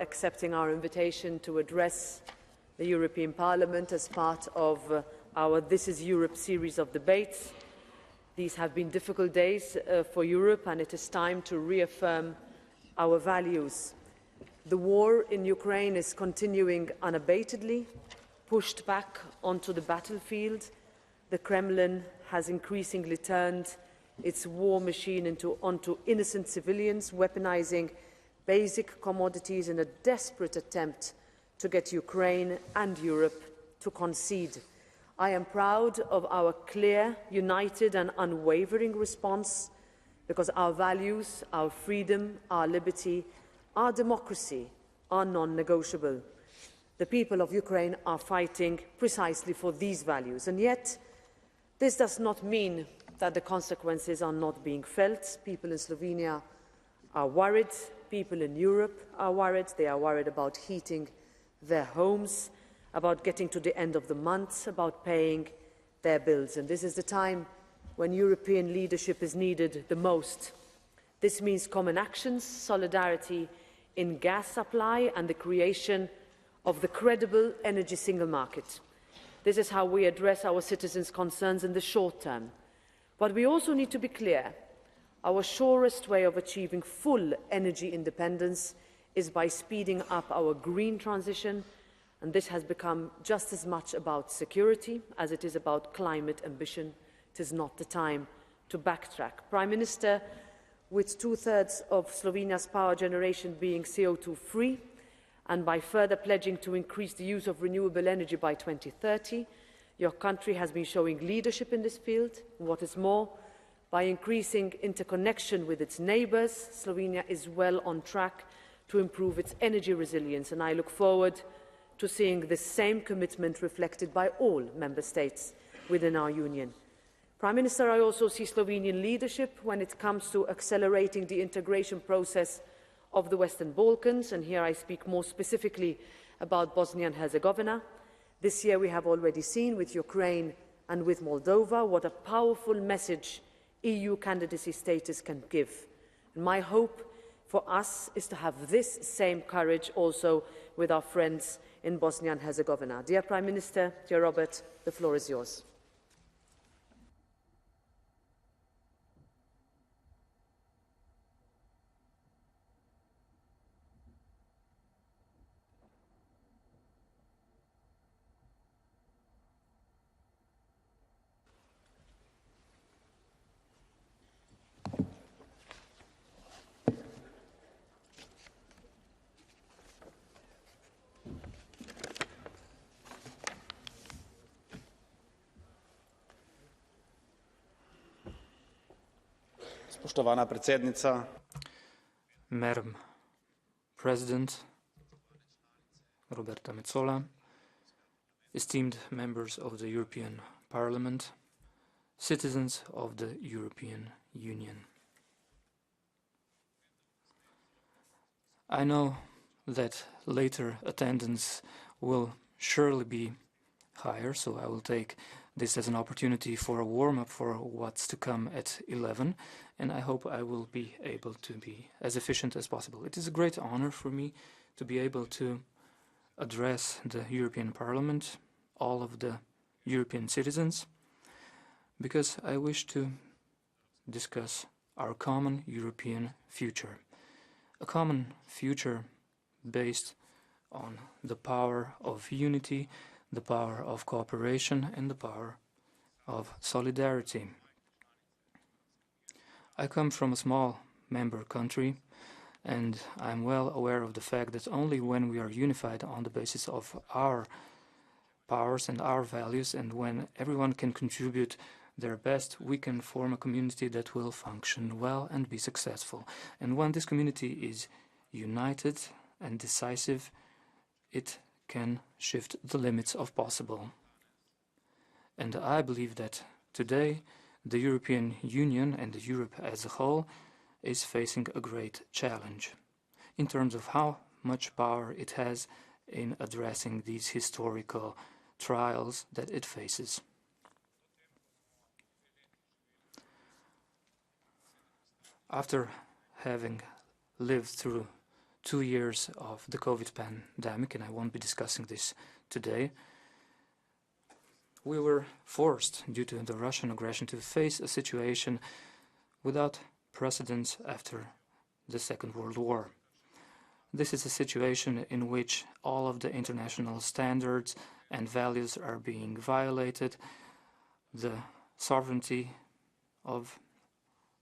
accepting our invitation to address the European Parliament as part of our This is Europe series of debates. These have been difficult days for Europe, and it is time to reaffirm our values. The war in Ukraine is continuing unabatedly. Pushed back onto the battlefield, the Kremlin has increasingly turned its war machine onto innocent civilians, weaponizing basic commodities in a desperate attempt to get Ukraine and Europe to concede. I am proud of our clear, united and unwavering response, because our values, our freedom, our liberty, our democracy are non-negotiable. The people of Ukraine are fighting precisely for these values, and yet this does not mean that the consequences are not being felt. People in Slovenia are worried. People in Europe are worried. They are worried about heating their homes, about getting to the end of the month, about paying their bills. And this is the time when European leadership is needed the most. This means common actions, solidarity in gas supply and the creation of the credible energy single market. This is how we address our citizens' concerns in the short term. But we also need to be clear. Our surest way of achieving full energy independence is by speeding up our green transition, and this has become just as much about security as it is about climate ambition. It is not the time to backtrack. Prime Minister, with two-thirds of Slovenia's power generation being CO2-free, and by further pledging to increase the use of renewable energy by 2030, your country has been showing leadership in this field. What is more, by increasing interconnection with its neighbours, Slovenia is well on track to improve its energy resilience, and I look forward to seeing the same commitment reflected by all member states within our union. Prime Minister, I also see Slovenian leadership when it comes to accelerating the integration process of the Western Balkans, and here I speak more specifically about Bosnia and Herzegovina. This year we have already seen with Ukraine and with Moldova what a powerful message EU candidacy status can give. And my hope for us is to have this same courage also with our friends in Bosnia and Herzegovina. Dear Prime Minister, dear Robert, the floor is yours. Spoštovana predsednica. Madam President Roberta Metsola, esteemed members of the European Parliament, citizens of the European Union. I know that later attendance will surely be higher, so I will take this as an opportunity for a warm-up for what's to come at 11, and I hope I will be able to be as efficient as possible. It is a great honor for me to be able to address the European Parliament, all of the European citizens, because I wish to discuss our common European future. A common future based on the power of unity, the power of cooperation, and the power of solidarity. I come from a small member country, and I'm well aware of the fact that only when we are unified on the basis of our powers and our values, and when everyone can contribute their best, we can form a community that will function well and be successful. And when this community is united and decisive, it can shift the limits of possible. And I believe that today the European Union and Europe as a whole is facing a great challenge in terms of how much power it has in addressing these historical trials that it faces. After having lived through 2 years of the COVID pandemic, and I won't be discussing this today, we were forced, due to the Russian aggression, to face a situation without precedent after the Second World War. This is a situation in which all of the international standards and values are being violated. The sovereignty of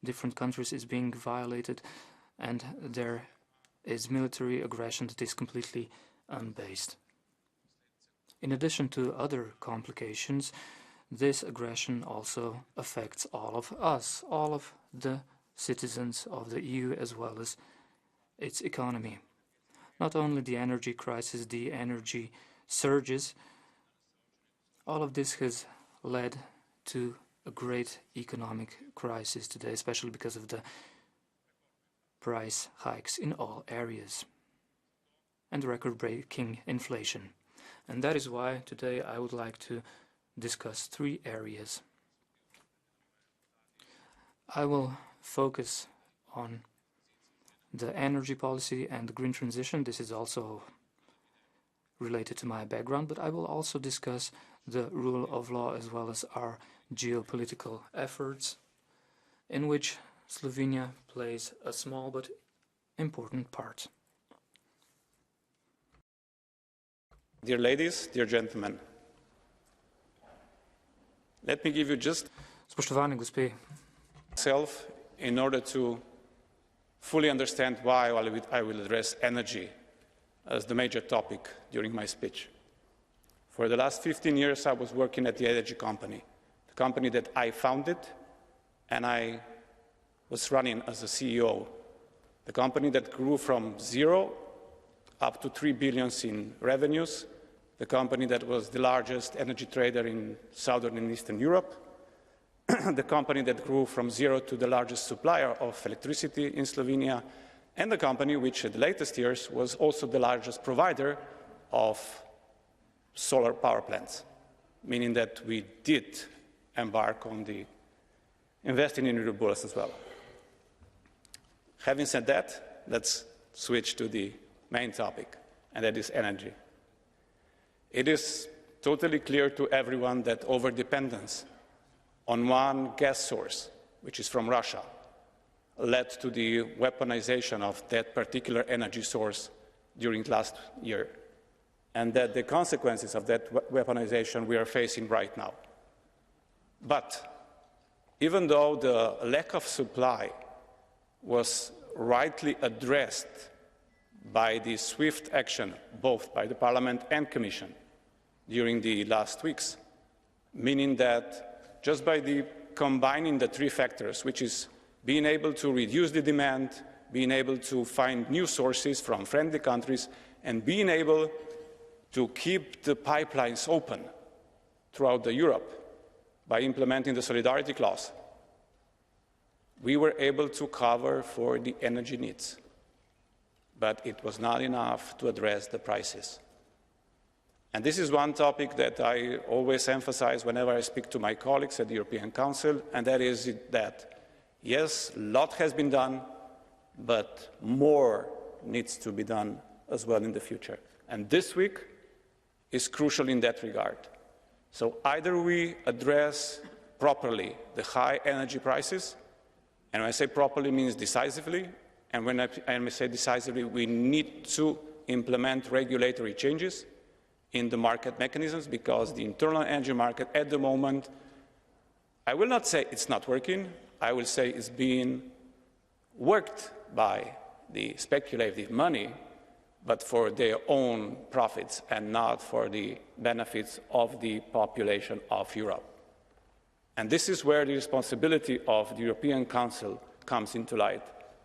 different countries is being violated, and there is military aggression that is completely unbased. In addition to other complications, this aggression also affects all of us, all of the citizens of the EU, as well as its economy. Not only the energy crisis, the energy surges, all of this has led to a great economic crisis today, especially because of the price hikes in all areas and record-breaking inflation. And that is why today I would like to discuss 3 areas. I will focus on the energy policy and the green transition. This is also related to my background, but I will also discuss the rule of law as well as our geopolitical efforts, in which Slovenia plays a small but important part. Dear ladies, dear gentlemen, let me give you just Spoštovane gospe, myself in order to fully understand why I will address energy as the major topic during my speech. For the last 15 years, I was working at the energy company, the company that I founded and I was running as a CEO, the company that grew from 0 up to 3 billion in revenues, the company that was the largest energy trader in Southern and Eastern Europe, the company that grew from 0 to the largest supplier of electricity in Slovenia, and the company which in the latest years was also the largest provider of solar power plants, meaning that we did embark on the investing in renewables as well. Having said that, let's switch to the main topic, and that is energy. It is totally clear to everyone that overdependence on one gas source, which is from Russia, led to the weaponization of that particular energy source during last year, and that the consequences of that weaponization we are facing right now. But even though the lack of supply was rightly addressed by the swift action both by the Parliament and Commission during the last weeks, meaning that just by combining the 3 factors, which is being able to reduce the demand, being able to find new sources from friendly countries, and being able to keep the pipelines open throughout Europe by implementing the solidarity clause, we were able to cover for the energy needs. But it was not enough to address the prices. And this is one topic that I always emphasize whenever I speak to my colleagues at the European Council, and that is that, yes, a lot has been done, but more needs to be done as well in the future. And this week is crucial in that regard. So either we address properly the high energy prices, and when I say properly means decisively, and when I say decisively, we need to implement regulatory changes in the market mechanisms, because the internal energy market at the moment, I will not say it's not working, I will say it's being worked by the speculative money, but for their own profits and not for the benefits of the population of Europe. And this is where the responsibility of the European Council comes into light,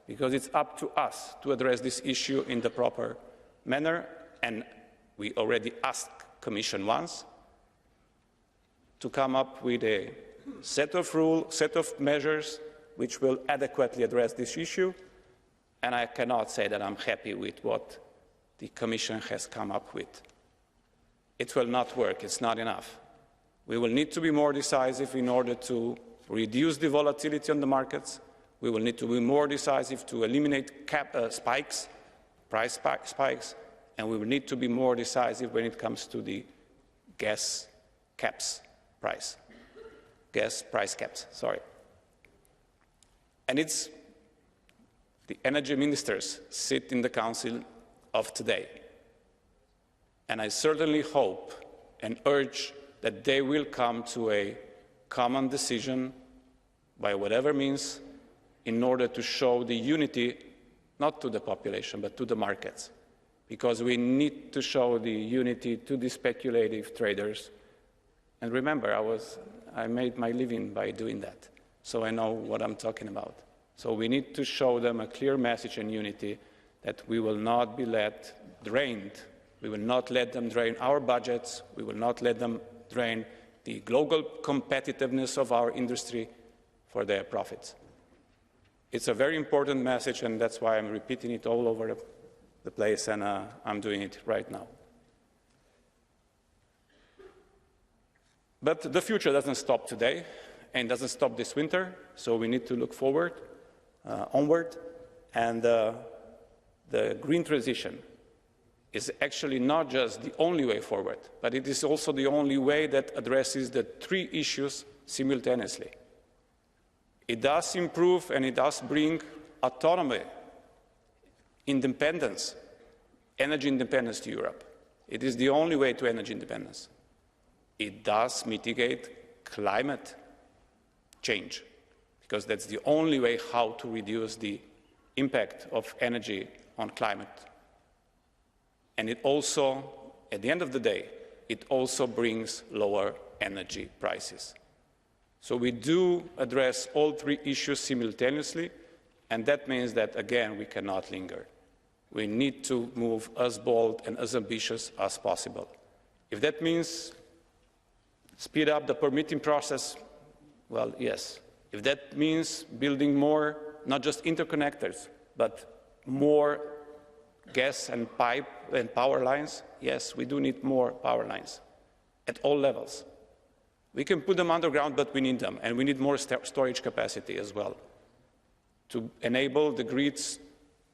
because it's up to us to address this issue in the proper manner, and we already asked the Commission once to come up with a set of rules, set of measures which will adequately address this issue, and I cannot say that I'm happy with what the Commission has come up with. It will not work, it's not enough. We will need to be more decisive in order to reduce the volatility on the markets. We will need to be more decisive to eliminate spikes price spikes, and we will need to be more decisive when it comes to the gas price caps, sorry. And it's the energy ministers sit in the council of today. And I certainly hope and urge that they will come to a common decision by whatever means in order to show the unity, not to the population, but to the markets. Because we need to show the unity to the speculative traders. And remember, I made my living by doing that, so I know what I'm talking about. So we need to show them a clear message and unity that we will not be drained. We will not let them drain our budgets. We will not let them drain the global competitiveness of our industry for their profits. It's a very important message, and that's why I'm repeating it all over the place, and I'm doing it right now. But the future doesn't stop today and doesn't stop this winter, so we need to look forward, onward, and the green transition is actually not just the only way forward, but it is also the only way that addresses the three issues simultaneously. It does improve and it does bring autonomy, independence, energy independence to Europe. It is the only way to energy independence. It does mitigate climate change, because that's the only way how to reduce the impact of energy on climate. And it also, at the end of the day, it also brings lower energy prices. So we do address all three issues simultaneously, and that means that, again, we cannot linger. We need to move as bold and as ambitious as possible. If that means speed up the permitting process, well, yes. If that means building more, not just interconnectors, but more gas and pipe and power lines, yes, we do need more power lines at all levels. We can put them underground, but we need them, and we need more storage capacity as well to enable the grids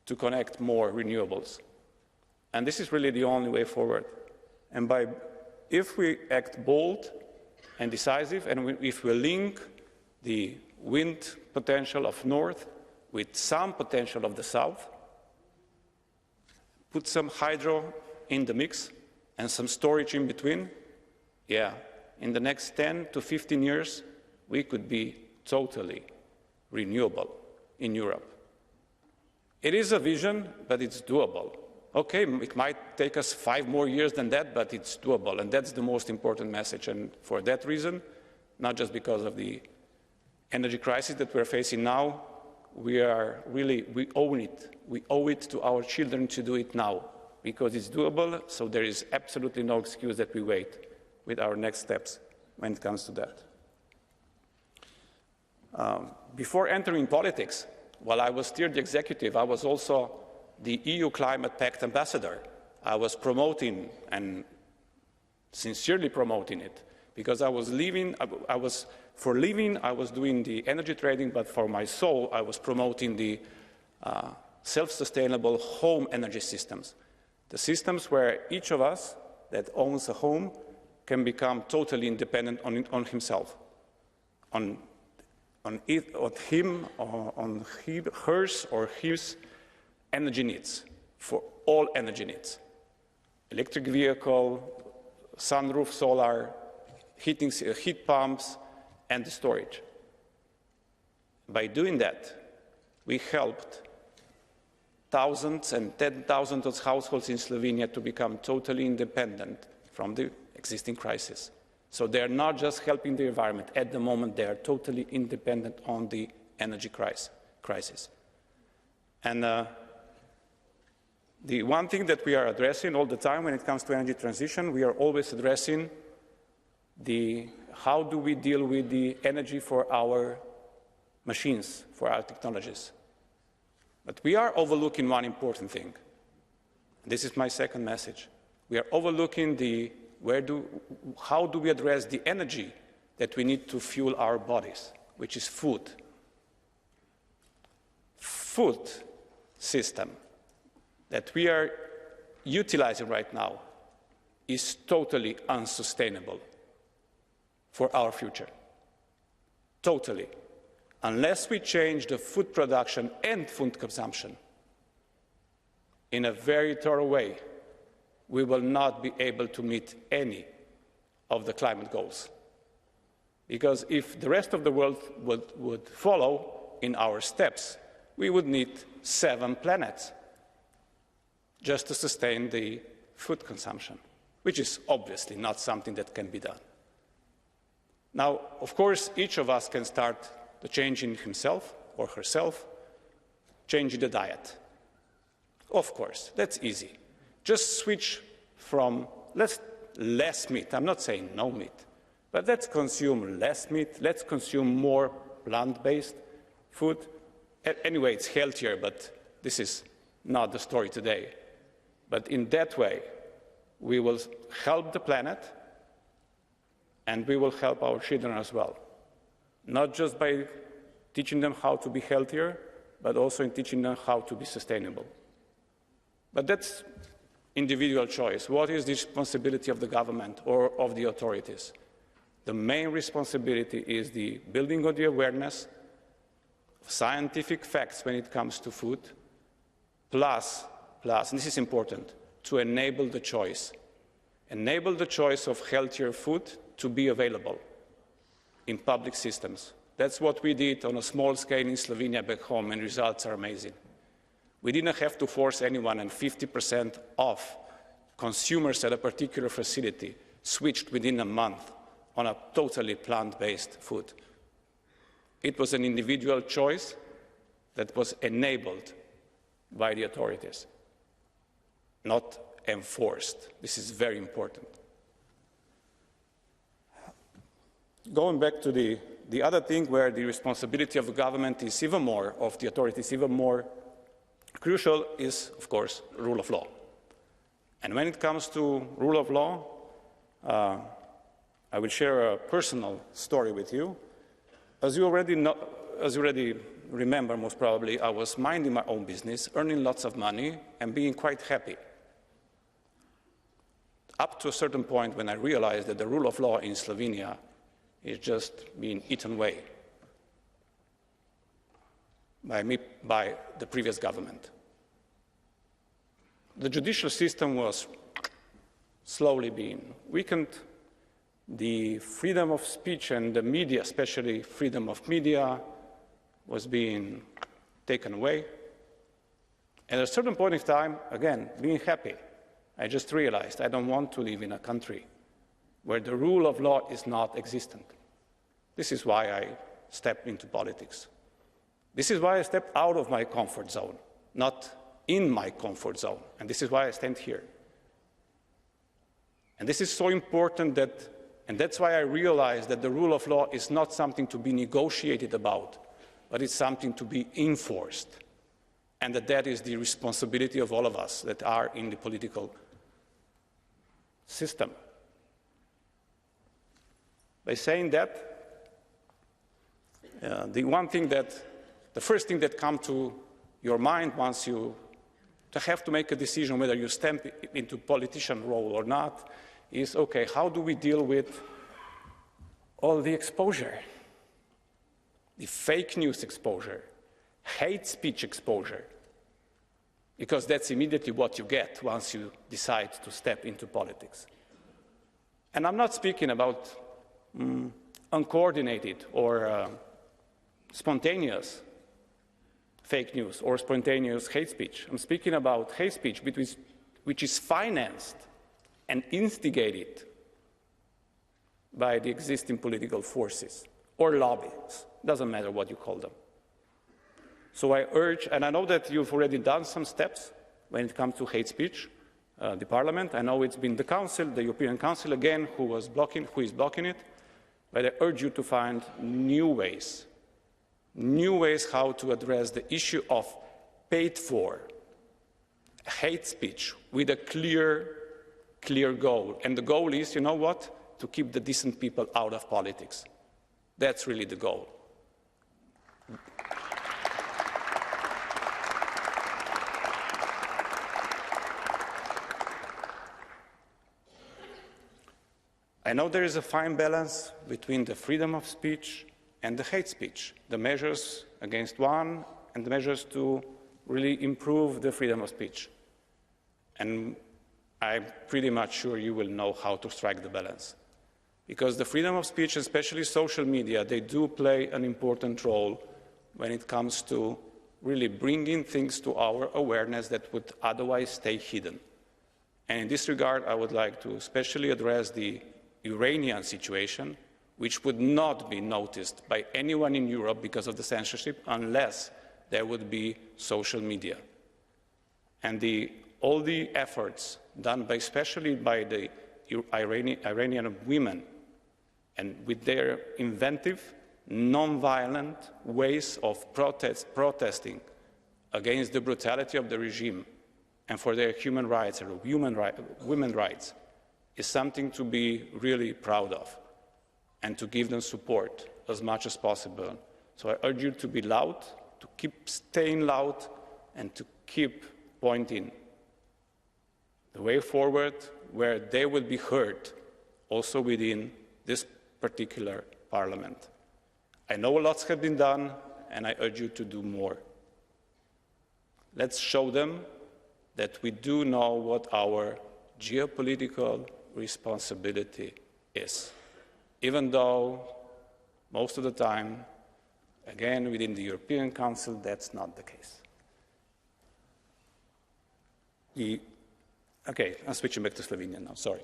to connect more renewables. And this is really the only way forward. And if we act bold and decisive, and if we link the wind potential of north with some potential of the south, put some hydro in the mix and some storage in between, yeah, in the next 10 to 15 years, we could be totally renewable in Europe. It is a vision, but it's doable. Okay, it might take us 5 more years than that, but it's doable, and that's the most important message. And for that reason, not just because of the energy crisis that we're facing now, we own it. We owe it to our children to do it now, because it's doable, so there is absolutely no excuse that we wait with our next steps when it comes to that. Before entering politics, while I was still the executive, I was also the EU Climate Pact ambassador. I was promoting and sincerely promoting it, because I was doing the energy trading, but for my soul, I was promoting the self-sustainable home energy systems. The systems where each of us that owns a home can become totally independent on himself, on hers or his energy needs, for all energy needs. Electric vehicle, sunroof solar, heat pumps, and the storage. By doing that, we helped thousands and 10,000s of households in Slovenia to become totally independent from the existing crisis. So they are not just helping the environment. At the moment, they are totally independent on the energy crisis. And the one thing that we are addressing all the time when it comes to energy transition, we are always addressing how do we deal with the energy for our machines, for our technologies. But we are overlooking one important thing. This is my second message. We are overlooking how do we address the energy that we need to fuel our bodies, which is food. Food system that we are utilizing right now is totally unsustainable for our future. Totally. Unless we change the food production and food consumption in a very thorough way, we will not be able to meet any of the climate goals. Because if the rest of the world would follow in our steps, we would need 7 planets just to sustain the food consumption, which is obviously not something that can be done. Now, of course, each of us can start the change in himself or herself, changing the diet. Of course, that's easy. Just switch from less meat. I'm not saying no meat, but let's consume less meat. Let's consume more plant-based food. Anyway, it's healthier, but this is not the story today. But in that way, we will help the planet, and we will help our children as well. Not just by teaching them how to be healthier, but also in teaching them how to be sustainable. But that's individual choice. What is the responsibility of the government or of the authorities? The main responsibility is the building of the awareness of scientific facts when it comes to food, plus, and this is important, to enable the choice. Enable the choice of healthier food to be available in public systems. That's what we did on a small scale in Slovenia back home, and results are amazing. We didn't have to force anyone, and 50% of consumers at a particular facility switched within a month on a totally plant-based food. It was an individual choice that was enabled by the authorities, not enforced. This is very important. Going back to the other thing where the responsibility of the government is even more, of the authorities even more crucial, is, of course, rule of law. And when it comes to rule of law, I will share a personal story with you. As you already remember, most probably, I was minding my own business, earning lots of money, and being quite happy. Up to a certain point when I realized that the rule of law in Slovenia is just being eaten away by the previous government. The judicial system was slowly being weakened. The freedom of speech and the media, especially freedom of media, was being taken away. And at a certain point in time, again, being happy, I just realized I don't want to live in a country where the rule of law is not existent. This is why I stepped into politics. This is why I stepped out of my comfort zone, not in my comfort zone. And this is why I stand here. And this is so important and that's why I realized that the rule of law is not something to be negotiated about, but it's something to be enforced. And that is the responsibility of all of us that are in the political system. By saying that, the first thing that comes to your mind once you have to make a decision whether you step into politician role or not is, okay, how do we deal with all the exposure? The fake news exposure, hate speech exposure, because that's immediately what you get once you decide to step into politics. And I'm not speaking about uncoordinated or spontaneous fake news or spontaneous hate speech. I'm speaking about hate speech which is financed and instigated by the existing political forces or lobbies. Doesn't matter what you call them. So I urge, and I know that you've already done some steps when it comes to hate speech, the Parliament. I know it's been the Council, the European Council again, who is blocking it. But I urge you to find new ways how to address the issue of paid-for hate speech with a clear goal. And the goal is, you know what? To keep the decent people out of politics. That's really the goal. I know there is a fine balance between the freedom of speech and the hate speech, the measures against one and the measures to really improve the freedom of speech. And I'm pretty much sure you will know how to strike the balance. Because the freedom of speech, especially social media, they do play an important role when it comes to really bringing things to our awareness that would otherwise stay hidden. And in this regard, I would like to especially address the Iranian situation, which would not be noticed by anyone in Europe because of the censorship unless there would be social media. And all the efforts done especially by the Iranian women, and with their inventive, non-violent ways of protesting against the brutality of the regime and for their human rights or women's rights, is something to be really proud of and to give them support as much as possible. So I urge you to be loud, to keep staying loud, and to keep pointing the way forward where they will be heard also within this particular parliament. I know lots have been done, and I urge you to do more. Let's show them that we do know what our geopolitical responsibility is, even though most of the time, again, within the European Council, that's not the case. Okay, I'm switching back to Slovenian now, sorry.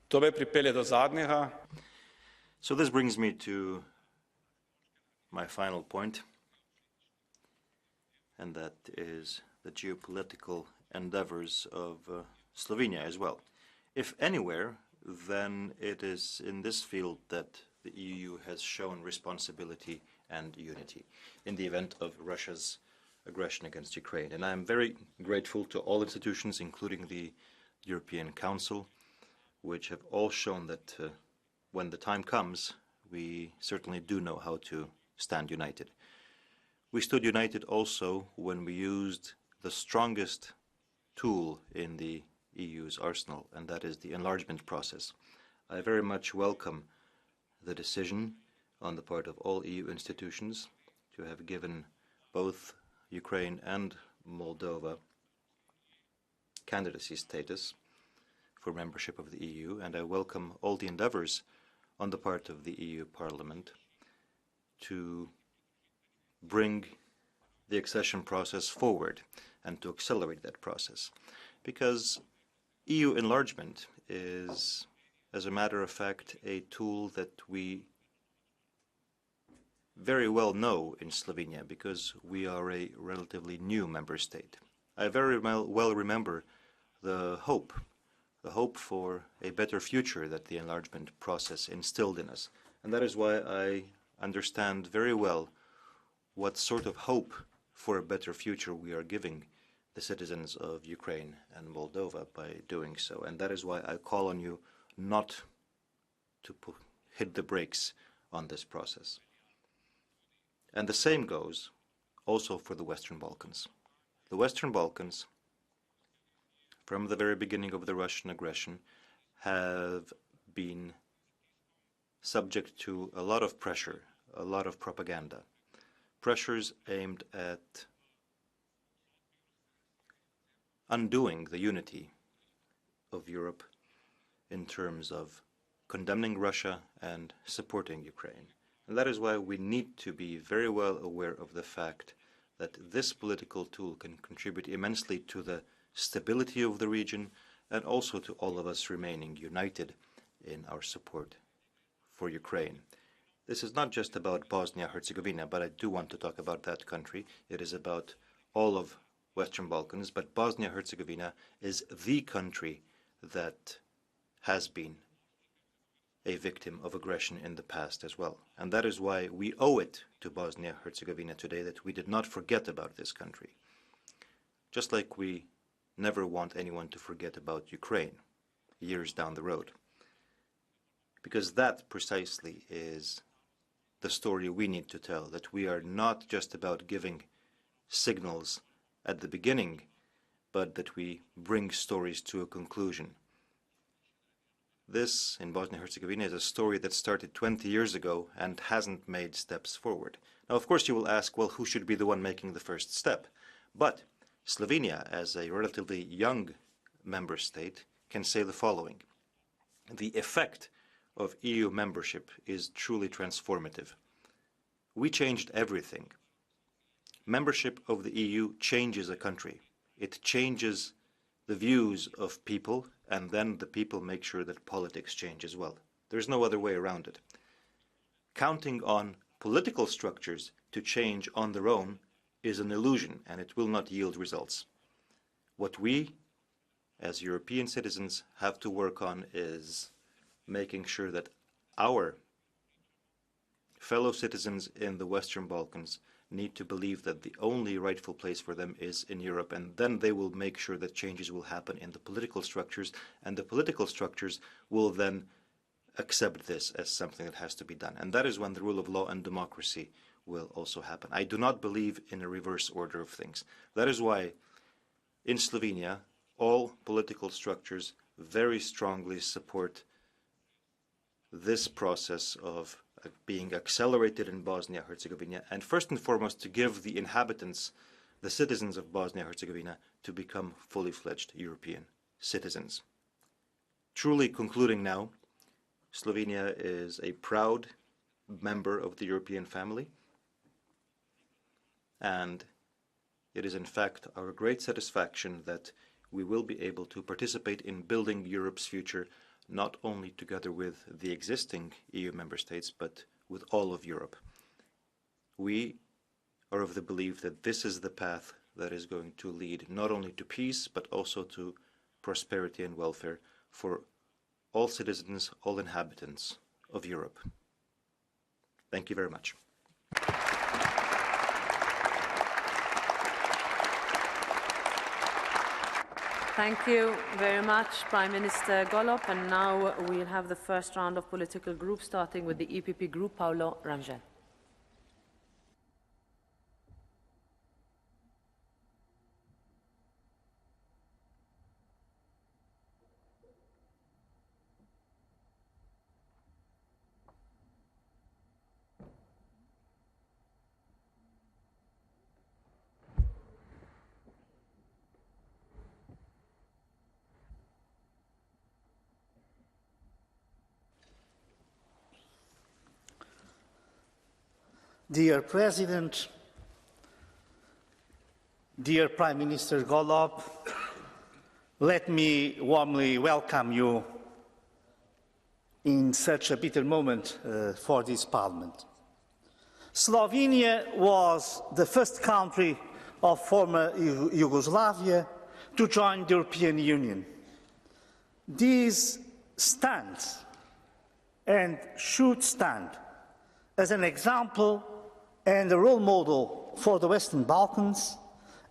To me pripelje do zadnjega. So this brings me to my final point, and that is the geopolitical endeavors of Slovenia as well. If anywhere, then it is in this field that the EU has shown responsibility and unity in the event of Russia's aggression against Ukraine. And I am very grateful to all institutions, including the European Council, which have all shown that when the time comes, we certainly do know how to stand united. We stood united also when we used the strongest tool in the EU's arsenal, and that is the enlargement process. I very much welcome the decision on the part of all EU institutions to have given both Ukraine and Moldova candidacy status for membership of the EU, and I welcome all the endeavors on the part of the EU Parliament to bring the accession process forward and to accelerate that process. Because EU enlargement is, as a matter of fact, a tool that we very well know in Slovenia because we are a relatively new member state. I very well remember the hope for a better future that the enlargement process instilled in us. And that is why I understand very well what sort of hope for a better future we are giving the citizens of Ukraine and Moldova by doing so. And that is why I call on you not to hit the brakes on this process. And the same goes also for the Western Balkans. The Western Balkans, from the very beginning of the Russian aggression, have been subject to a lot of pressure, a lot of propaganda. Pressures aimed at undoing the unity of Europe in terms of condemning Russia and supporting Ukraine. And that is why we need to be very well aware of the fact that this political tool can contribute immensely to the stability of the region and also to all of us remaining united in our support for Ukraine. This is not just about Bosnia-Herzegovina, but I do want to talk about that country. It is about all of Western Balkans, but Bosnia-Herzegovina is the country that has been a victim of aggression in the past as well. And that is why we owe it to Bosnia-Herzegovina today that we did not forget about this country. Just like we never want anyone to forget about Ukraine years down the road. Because that precisely is the story we need to tell, that we are not just about giving signals at the beginning but that we bring stories to a conclusion. This, in Bosnia-Herzegovina, is a story that started 20 years ago and hasn't made steps forward. Now, of course, you will ask, well, who should be the one making the first step? But Slovenia, as a relatively young member state, can say the following. The effect of EU membership is truly transformative. We changed everything. Membership of the EU changes a country. It changes the views of people, and then the people make sure that politics change as well. There's no other way around it. Counting on political structures to change on their own is an illusion, and it will not yield results. What we, as European citizens, have to work on is making sure that our fellow citizens in the Western Balkans need to believe that the only rightful place for them is in Europe, and then they will make sure that changes will happen in the political structures, and the political structures will then accept this as something that has to be done. And that is when the rule of law and democracy will also happen. I do not believe in a reverse order of things. That is why in Slovenia, all political structures very strongly support this process of being accelerated in Bosnia-Herzegovina, and first and foremost to give the inhabitants, the citizens of Bosnia-Herzegovina, to become fully fledged European citizens. Truly concluding now, Slovenia is a proud member of the European family, and it is in fact our great satisfaction that we will be able to participate in building Europe's future, not only together with the existing EU member states, but with all of Europe. We are of the belief that this is the path that is going to lead not only to peace, but also to prosperity and welfare for all citizens, all inhabitants of Europe. Thank you very much. Thank you very much, Prime Minister Golob. And now we'll have the first round of political groups, starting with the EPP group, Paolo Rangel. Dear President, dear Prime Minister Golob, let me warmly welcome you in such a bitter moment for this Parliament. Slovenia was the first country of former Yugoslavia to join the European Union. This stands and should stand as an example and a role model for the Western Balkans,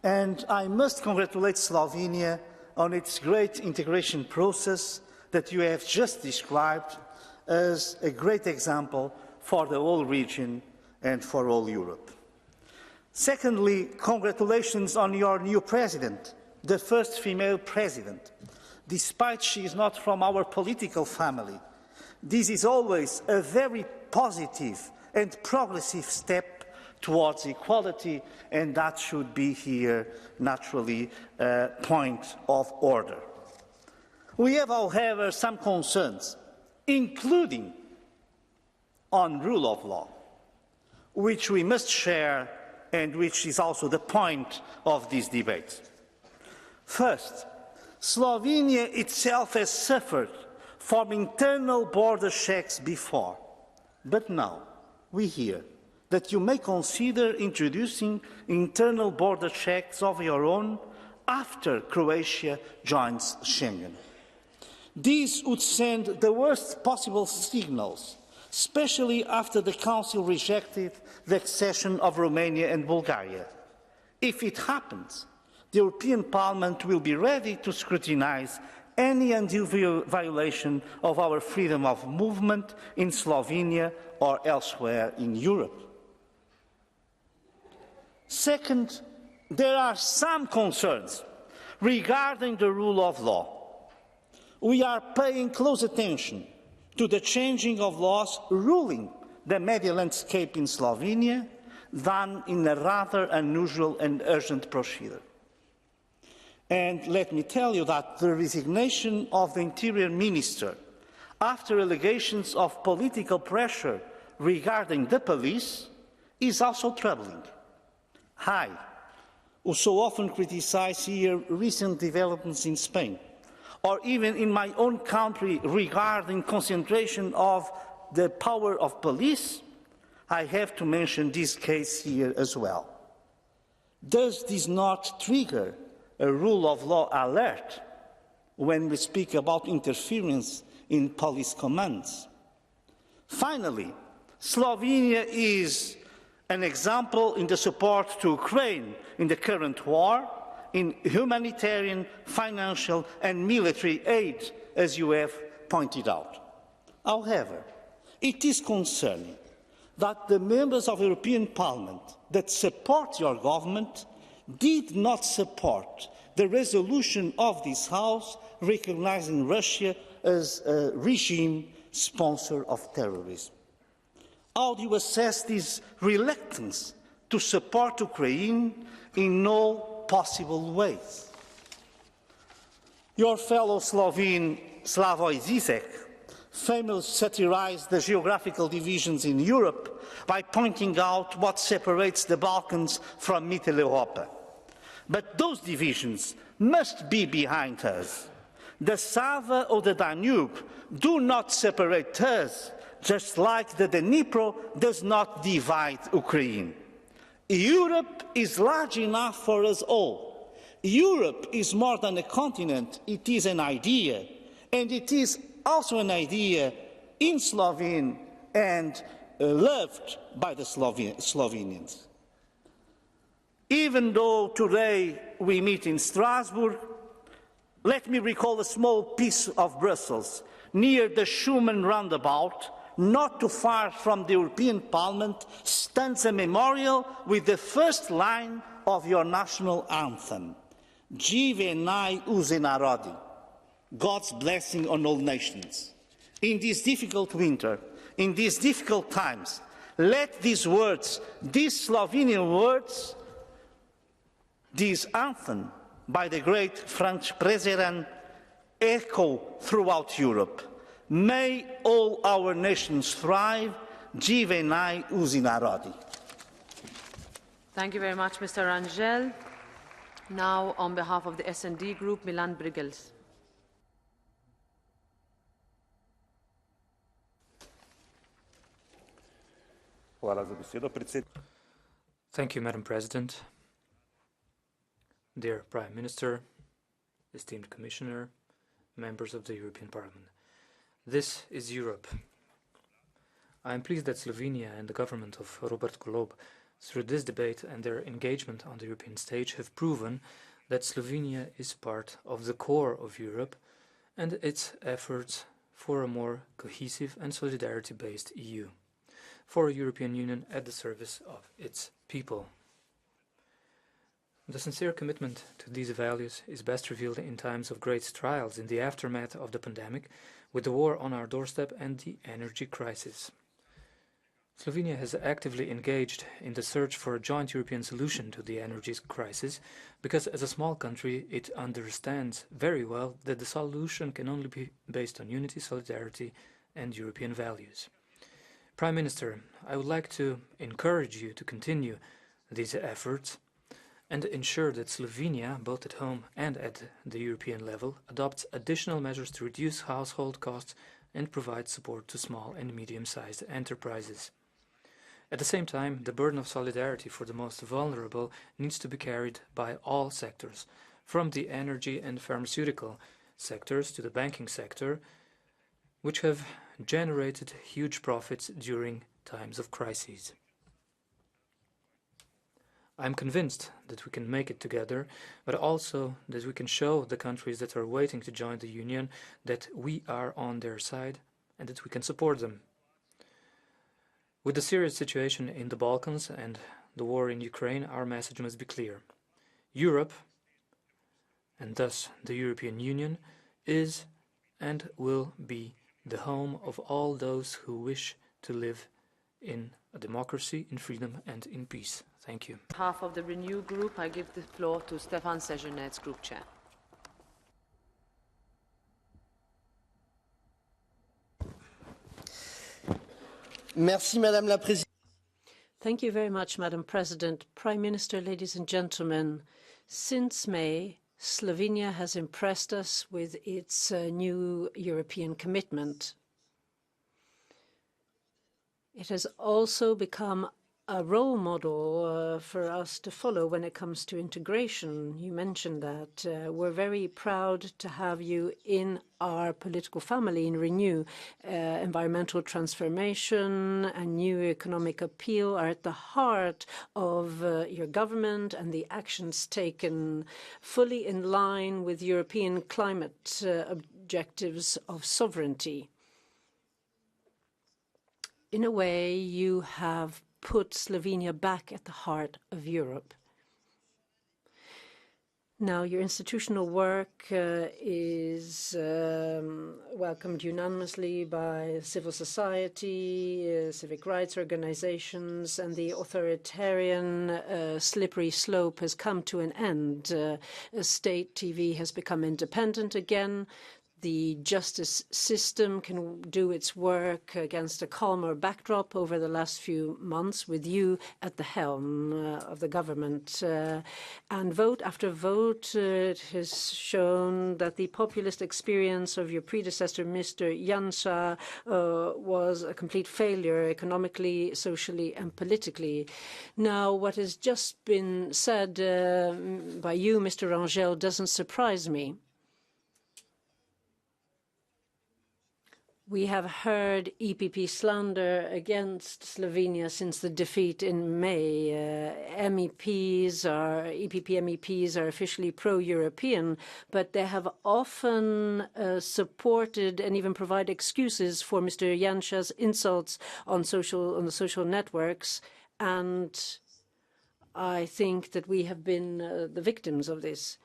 and I must congratulate Slovenia on its great integration process that you have just described as a great example for the whole region and for all Europe. Secondly, congratulations on your new president, the first female president. Despite she is not from our political family, this is always a very positive and progressive step towards equality, and that should be here, naturally, a point of order. We have, however, some concerns, including on rule of law, which we must share and which is also the point of this debate. First, Slovenia itself has suffered from internal border checks before, but now we hear that you may consider introducing internal border checks of your own after Croatia joins Schengen. These would send the worst possible signals, especially after the Council rejected the accession of Romania and Bulgaria. If it happens, the European Parliament will be ready to scrutinise any undue violation of our freedom of movement in Slovenia or elsewhere in Europe. Second, there are some concerns Regarding the rule of law, we are paying close attention to the changing of laws ruling the media landscape in Slovenia, done in a rather unusual and urgent procedure. And let me tell you that the resignation of the Interior Minister after allegations of political pressure regarding the police is also troubling. I, who so often criticise here recent developments in Spain, or even in my own country regarding concentration of the power of police, I have to mention this case here as well. Does this not trigger a rule of law alert when we speak about interference in police commands? Finally, Slovenia is an example in the support to Ukraine in the current war, in humanitarian, financial and military aid, as you have pointed out. However, it is concerning that the members of the European Parliament that support your government did not support the resolution of this House recognizing Russia as a regime sponsor of terrorism. How do you assess this reluctance to support Ukraine in all possible ways? Your fellow Slovene, Slavoj Zizek, famously satirized the geographical divisions in Europe by pointing out what separates the Balkans from Middle Europe. But those divisions must be behind us. The Sava or the Danube do not separate us, just like the Dnipro does not divide Ukraine. Europe is large enough for us all. Europe is more than a continent, it is an idea, and it is also an idea in Slovene and loved by the Slovenians. Even though today we meet in Strasbourg, let me recall a small piece of Brussels, near the Schuman roundabout, not too far from the European Parliament, stands a memorial with the first line of your national anthem, Žive naj uzi narodi, God's blessing on all nations. In this difficult winter, in these difficult times, let these words, these Slovenian words, this anthem by the great French president echo throughout Europe. May all our nations thrive. Žive naj uzi narodi. Thank you very much, Mr. Rangel. Now, on behalf of the S&D Group, Milan Brigels. Thank you, Madam President. Dear Prime Minister, esteemed Commissioner, members of the European Parliament. This is Europe. I am pleased that Slovenia and the government of Robert Golob, through this debate and their engagement on the European stage, have proven that Slovenia is part of the core of Europe and its efforts for a more cohesive and solidarity-based EU, for a European Union at the service of its people. The sincere commitment to these values is best revealed in times of great trials in the aftermath of the pandemic, with the war on our doorstep and the energy crisis. Slovenia has actively engaged in the search for a joint European solution to the energy crisis, because as a small country it understands very well that the solution can only be based on unity, solidarity and European values. Prime Minister, I would like to encourage you to continue these efforts and ensure that Slovenia, both at home and at the European level, adopts additional measures to reduce household costs and provide support to small and medium-sized enterprises. At the same time, the burden of solidarity for the most vulnerable needs to be carried by all sectors, from the energy and pharmaceutical sectors to the banking sector, which have generated huge profits during times of crises. I am convinced that we can make it together, but also that we can show the countries that are waiting to join the Union that we are on their side and that we can support them. With the serious situation in the Balkans and the war in Ukraine, our message must be clear. Europe and thus the European Union is and will be the home of all those who wish to live in a democracy, in freedom and in peace. Thank you. On behalf of the Renew Group, I give the floor to Stéphane Séjournet's Group Chair. Merci, Madame la Présidente. Thank you very much, Madam President. Prime Minister, ladies and gentlemen, since May, Slovenia has impressed us with its new European commitment. It has also become a role model for us to follow when it comes to integration. You mentioned that. We're very proud to have you in our political family in Renew. Environmental transformation and new economic appeal are at the heart of your government and the actions taken, fully in line with European climate objectives of sovereignty. In a way, you have put Slovenia back at the heart of Europe. Now, your institutional work is welcomed unanimously by civil society, civic rights organizations, and the authoritarian slippery slope has come to an end. State TV has become independent again. The justice system can do its work against a calmer backdrop over the last few months with you at the helm of the government. And vote after vote, it has shown that the populist experience of your predecessor, Mr. Janša, was a complete failure economically, socially, and politically. Now, what has just been said by you, Mr. Rangel, doesn't surprise me. We have heard EPP slander against Slovenia since the defeat in May. EPP MEPs are officially pro-European, but they have often supported and even provided excuses for Mr. Janša's insults on the social networks, and I think that we have been the victims of this.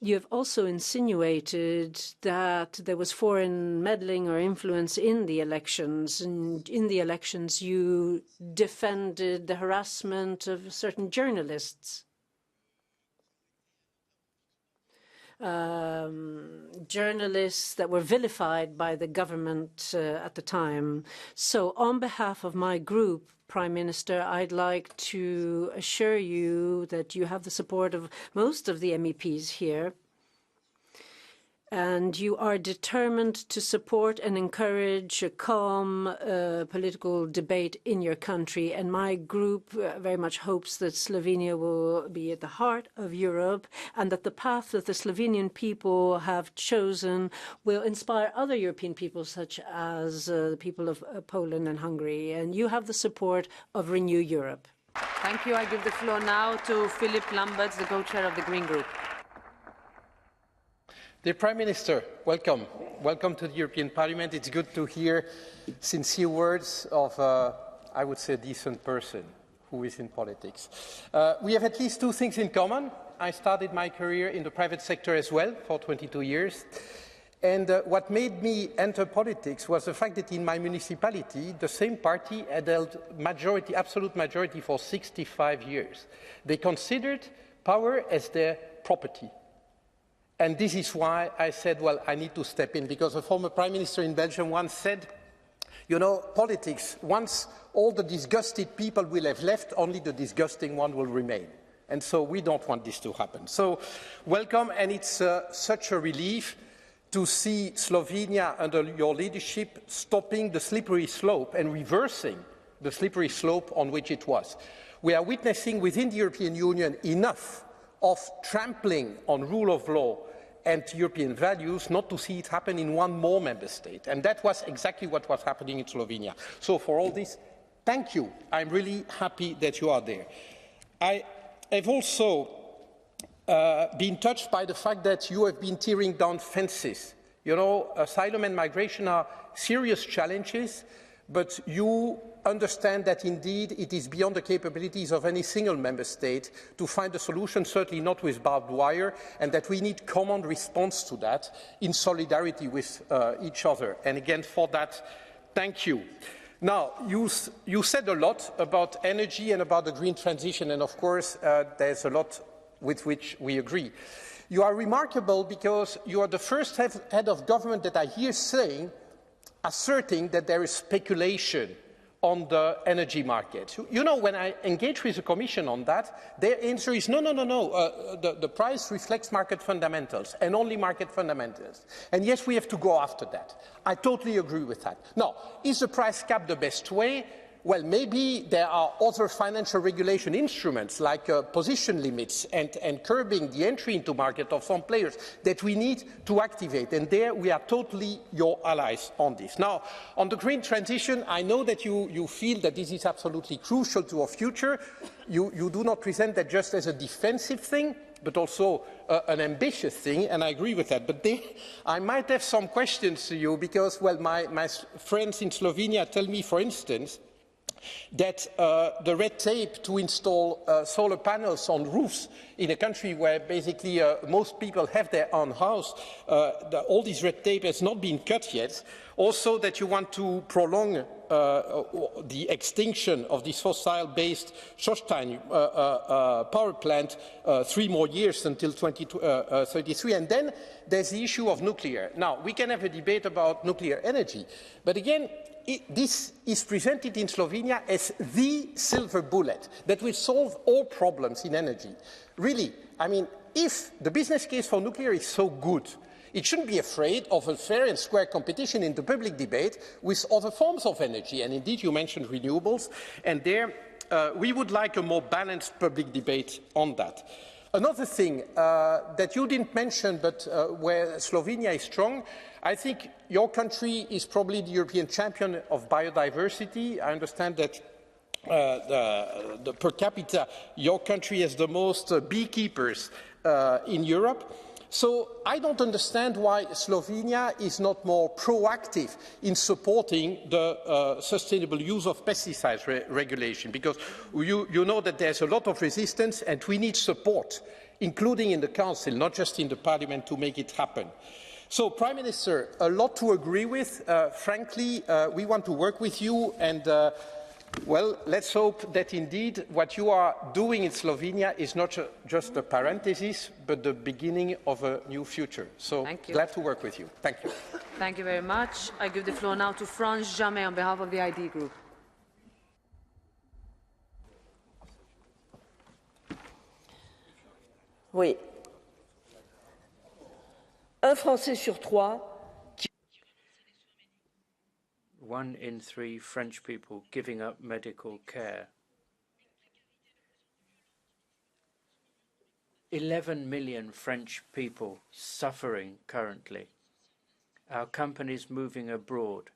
You have also insinuated that there was foreign meddling or influence in the elections. And in the elections, you defended the harassment of certain journalists. Journalists that were vilified by the government at the time. So on behalf of my group, Prime Minister, I'd like to assure you that you have the support of most of the MEPs here, and you are determined to support and encourage a calm political debate in your country. And my group very much hopes that Slovenia will be at the heart of Europe and that the path that the Slovenian people have chosen will inspire other European people, such as the people of Poland and Hungary. And you have the support of Renew Europe. Thank you. I give the floor now to Philip Lamberts, the co-chair of the Green Group. Dear Prime Minister, welcome. Welcome to the European Parliament. It's good to hear sincere words of, I would say, a decent person who is in politics. We have at least two things in common. I started my career in the private sector as well for 22 years. And what made me enter politics was the fact that in my municipality, the same party had held majority, absolute majority for 65 years. They considered power as their property. And this is why I said, well, I need to step in, because a former prime minister in Belgium once said, you know, politics, once all the disgusted people will have left, only the disgusting one will remain. And so we don't want this to happen. So welcome, and it's such a relief to see Slovenia under your leadership stopping the slippery slope and reversing the slippery slope on which it was. We are witnessing within the European Union enough of trampling on rule of law and European values not to see it happen in one more member state. And that was exactly what was happening in Slovenia. So for all this, thank you. I'm really happy that you are there. I have also been touched by the fact that you have been tearing down fences. You know, asylum and migration are serious challenges, but you understand that indeed it is beyond the capabilities of any single member state to find a solution, certainly not with barbed wire, and that we need common response to that in solidarity with each other. And again, for that, thank you. Now, you said a lot about energy and about the green transition, and of course, there's a lot with which we agree. You are remarkable because you are the first head of government that I hear asserting that there is speculation on the energy market. You know, when I engage with the Commission on that, their answer is no. The price reflects market fundamentals and only market fundamentals. And yes, we have to go after that. I totally agree with that. Now, is the price cap the best way? Well, maybe there are other financial regulation instruments like position limits and curbing the entry into market of some players that we need to activate. And there we are totally your allies on this. Now, on the green transition, I know that you feel that this is absolutely crucial to our future. You do not present that just as a defensive thing, but also an ambitious thing, and I agree with that. But I might have some questions to you because, well, my friends in Slovenia tell me, for instance, that the red tape to install solar panels on roofs in a country where basically most people have their own house, all this red tape has not been cut yet. Also that you want to prolong the extinction of this fossil-based Schostein power plant 3 more years until 2033. And then there's the issue of nuclear. Now, we can have a debate about nuclear energy, but again, this is presented in Slovenia as the silver bullet that will solve all problems in energy. Really, I mean, if the business case for nuclear is so good, it shouldn't be afraid of a fair and square competition in the public debate with other forms of energy. And indeed, you mentioned renewables, and there we would like a more balanced public debate on that. Another thing that you didn't mention, but where Slovenia is strong, I think your country is probably the European champion of biodiversity. I understand that the per capita, your country has the most beekeepers in Europe. So I don't understand why Slovenia is not more proactive in supporting the sustainable use of pesticides regulation, because you know that there's a lot of resistance and we need support, including in the Council, not just in the Parliament, to make it happen. So, Prime Minister, a lot to agree with. Frankly, we want to work with you and well, let's hope that indeed what you are doing in Slovenia is not just a parenthesis, but the beginning of a new future. So glad to work with you. Thank you. Thank you very much. I give the floor now to France Jamais on behalf of the ID Group. Oui. Un Français sur 3. 1 in 3 French people giving up medical care. 11 million French people suffering currently. Our companies moving abroad.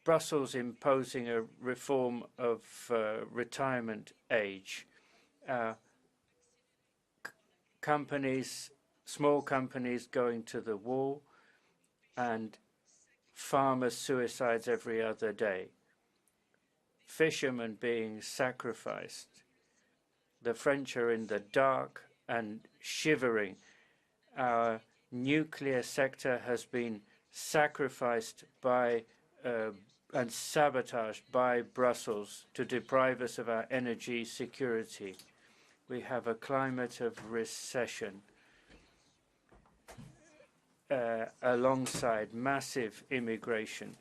Brussels imposing a reform of retirement age. Companies, small companies going to the wall, and farmers' suicides every other day. Fishermen being sacrificed. The French are in the dark and shivering. Our nuclear sector has been sacrificed by and sabotaged by Brussels to deprive us of our energy security. We have a climate of recession. Alongside massive immigration.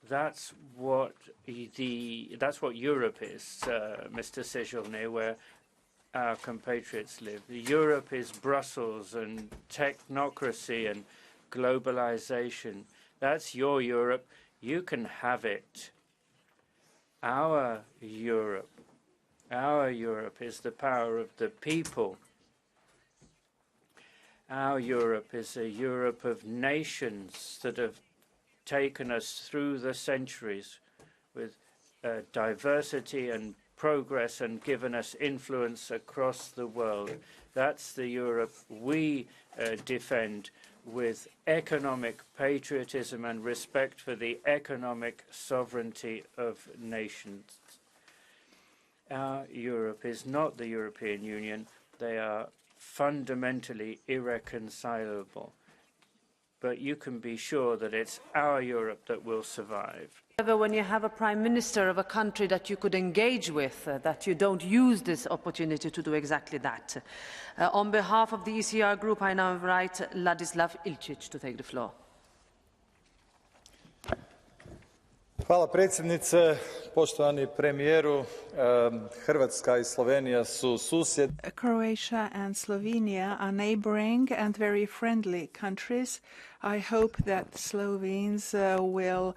That's what Europe is, Mr. Séjourné, where our compatriots live. Europe is Brussels and technocracy and globalization. That's your Europe. You can have it. Our Europe is the power of the people. Our Europe is a Europe of nations that have taken us through the centuries with diversity and progress and given us influence across the world. That's the Europe we defend with economic patriotism and respect for the economic sovereignty of nations. Our Europe is not the European Union. They are fundamentally irreconcilable. But you can be sure that it's our Europe that will survive. However, when you have a prime minister of a country that you could engage with, that you don't use this opportunity to do exactly that. On behalf of the ECR group, I now invite Ladislav Ilčić to take the floor. Hvala predsjednice, poštovani premijeru. Hrvatska I Slovenija su susjedi. Croatia and Slovenia are neighboring and very friendly countries. I hope that Slovenes will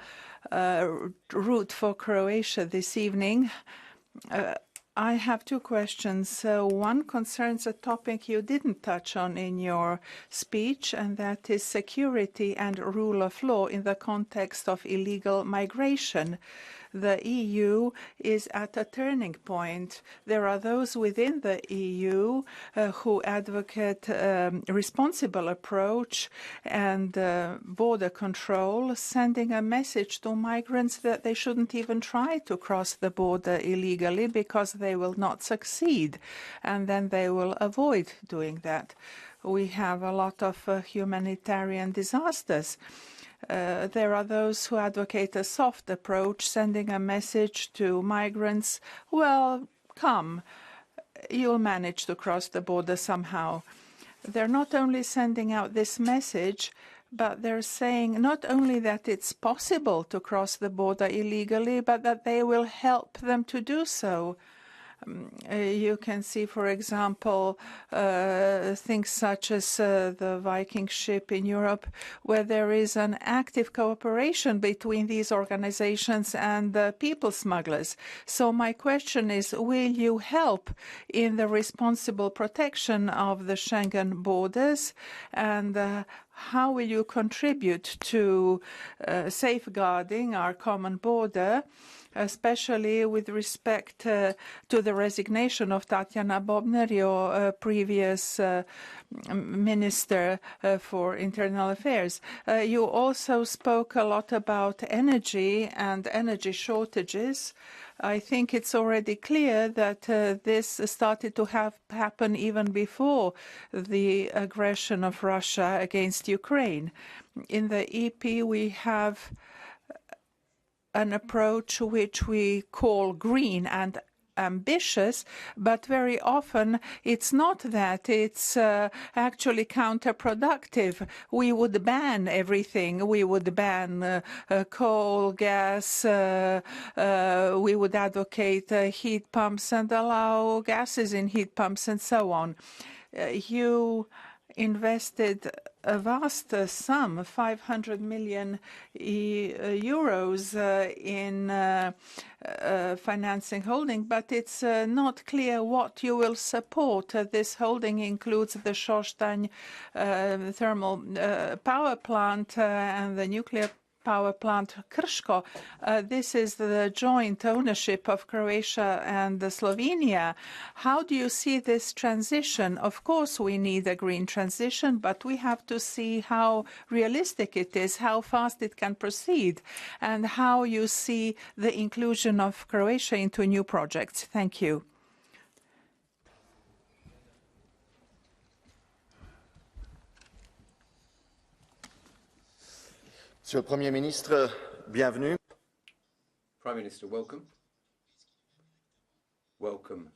root for Croatia this evening. I have two questions. One concerns a topic you didn't touch on in your speech, and that is security and rule of law in the context of illegal migration. The EU is at a turning point. There are those within the EU who advocate a responsible approach and border control, sending a message to migrants that they shouldn't even try to cross the border illegally because they will not succeed, and then they will avoid doing that. We have a lot of humanitarian disasters. There are those who advocate a soft approach, sending a message to migrants, well, come, you'll manage to cross the border somehow. They're not only sending out this message, but they're saying not only that it's possible to cross the border illegally, but that they will help them to do so. You can see, for example, things such as the Viking ship in Europe, where there is an active cooperation between these organizations and the people smugglers. So my question is, will you help in the responsible protection of the Schengen borders? And how will you contribute to safeguarding our common border, especially with respect to the resignation of Tatiana Bobner, your previous Minister for Internal Affairs? You also spoke a lot about energy and energy shortages. I think it's already clear that this started to happen even before the aggression of Russia against Ukraine. In the EP, we have an approach which we call green and ambitious, but very often it's not that. It's actually counterproductive. We would ban everything. We would ban coal, gas. We would advocate heat pumps and allow gases in heat pumps and so on. You invested a vast sum, 500 million euros in financing holding, but it's not clear what you will support. This holding includes the Šoštanj thermal power plant and the nuclear power plant Krško. This is the joint ownership of Croatia and Slovenia. How do you see this transition? Of course, we need a green transition, but we have to see how realistic it is, how fast it can proceed, and how you see the inclusion of Croatia into new projects. Thank you. Monsieur le Premier ministre, bienvenue. Prime Minister, welcome. Welcome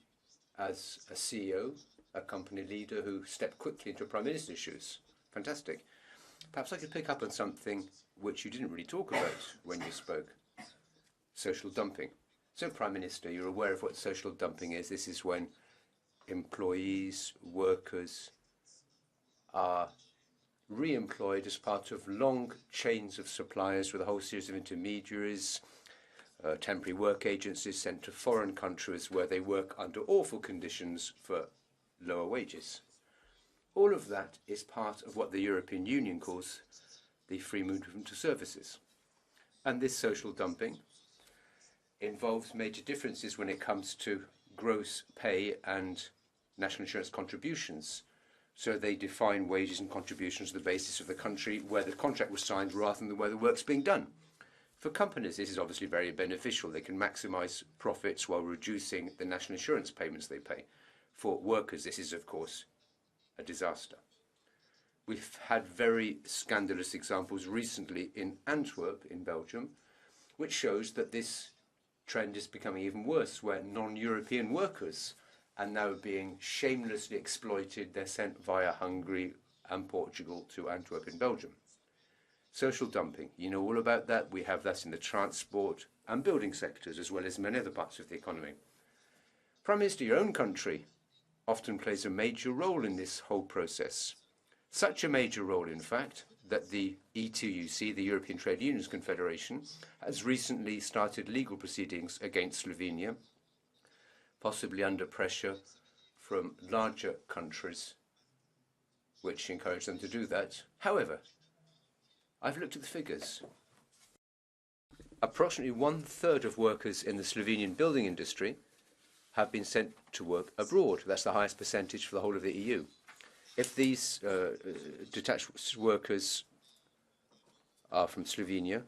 as a CEO, a company leader who stepped quickly into Prime Minister's shoes. Fantastic. Perhaps I could pick up on something which you didn't really talk about when you spoke. Social dumping. So, Prime Minister, you're aware of what social dumping is. This is when employees, workers are re-employed as part of long chains of suppliers with a whole series of intermediaries, temporary work agencies sent to foreign countries where they work under awful conditions for lower wages. All of that is part of what the European Union calls the free movement of services. And this social dumping involves major differences when it comes to gross pay and national insurance contributions. So they define wages and contributions on the basis of the country where the contract was signed rather than where the work's being done. For companies, this is obviously very beneficial. They can maximise profits while reducing the national insurance payments they pay. For workers, this is, of course, a disaster. We've had very scandalous examples recently in Antwerp, in Belgium, which shows that this trend is becoming even worse, where non-European workers are now being shamelessly exploited. They're sent via Hungary and Portugal to Antwerp in Belgium. Social dumping, you know all about that. We have that in the transport and building sectors, as well as many other parts of the economy. Prime Minister, your own country often plays a major role in this whole process. Such a major role, in fact, that the E2UC, the European Trade Unions Confederation, has recently started legal proceedings against Slovenia, possibly under pressure from larger countries, which encourage them to do that. However, I've looked at the figures. Approximately 1/3 of workers in the Slovenian building industry have been sent to work abroad. That's the highest percentage for the whole of the EU. If these detached workers are from Slovenia,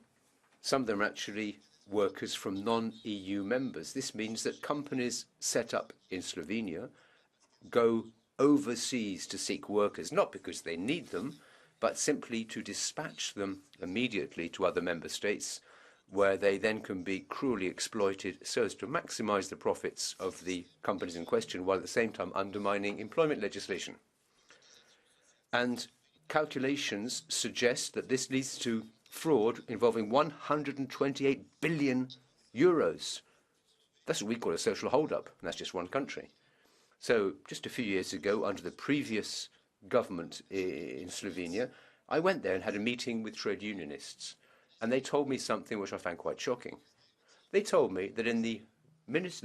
some of them are actually workers from non-EU members. This means that companies set up in Slovenia go overseas to seek workers, not because they need them, but simply to dispatch them immediately to other member states, where they then can be cruelly exploited so as to maximize the profits of the companies in question, while at the same time undermining employment legislation. And calculations suggest that this leads to fraud involving 128 billion euros. That's what we call a social hold-up, and that's just one country. So just a few years ago, under the previous government in Slovenia, I went there and had a meeting with trade unionists, and they told me something which I found quite shocking. They told me that in the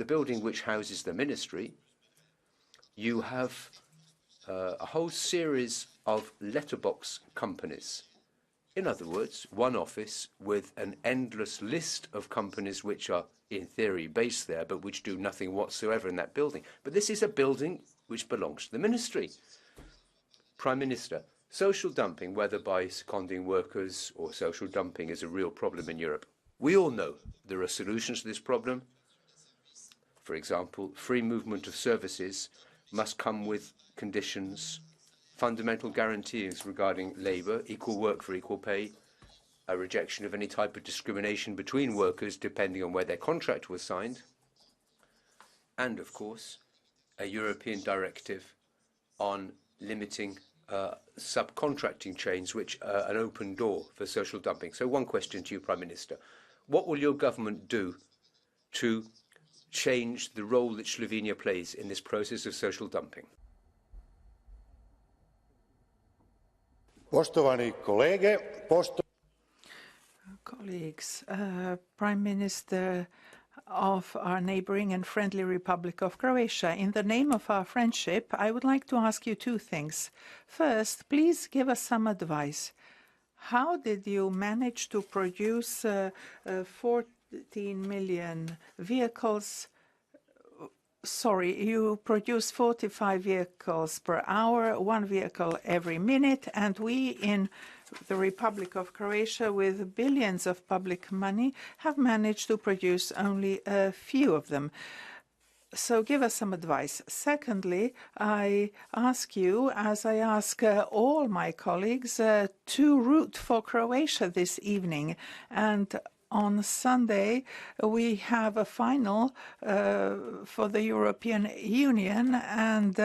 building which houses the ministry, you have a whole series of letterbox companies. In other words, one office with an endless list of companies which are, in theory, based there, but which do nothing whatsoever in that building. But this is a building which belongs to the ministry. Prime Minister, social dumping, whether by seconding workers or social dumping, is a real problem in Europe. We all know there are solutions to this problem. For example, free movement of services must come with conditions, fundamental guarantees regarding labour, equal work for equal pay, a rejection of any type of discrimination between workers depending on where their contract was signed, and, of course, a European directive on limiting subcontracting chains, which are an open door for social dumping. So one question to you, Prime Minister. What will your government do to change the role that Slovenia plays in this process of social dumping? Poštovani kolege, colleagues, Prime Minister of our neighboring and friendly Republic of Croatia, in the name of our friendship, I would like to ask you two things. First, please give us some advice. How did you manage to produce 14 million vehicles? Sorry, you produce 45 vehicles per hour, one vehicle every minute, and we in the Republic of Croatia, with billions of public money, have managed to produce only a few of them. So give us some advice. Secondly, I ask you, as I ask all my colleagues, to root for Croatia this evening. And on Sunday, we have a final for the European Union, and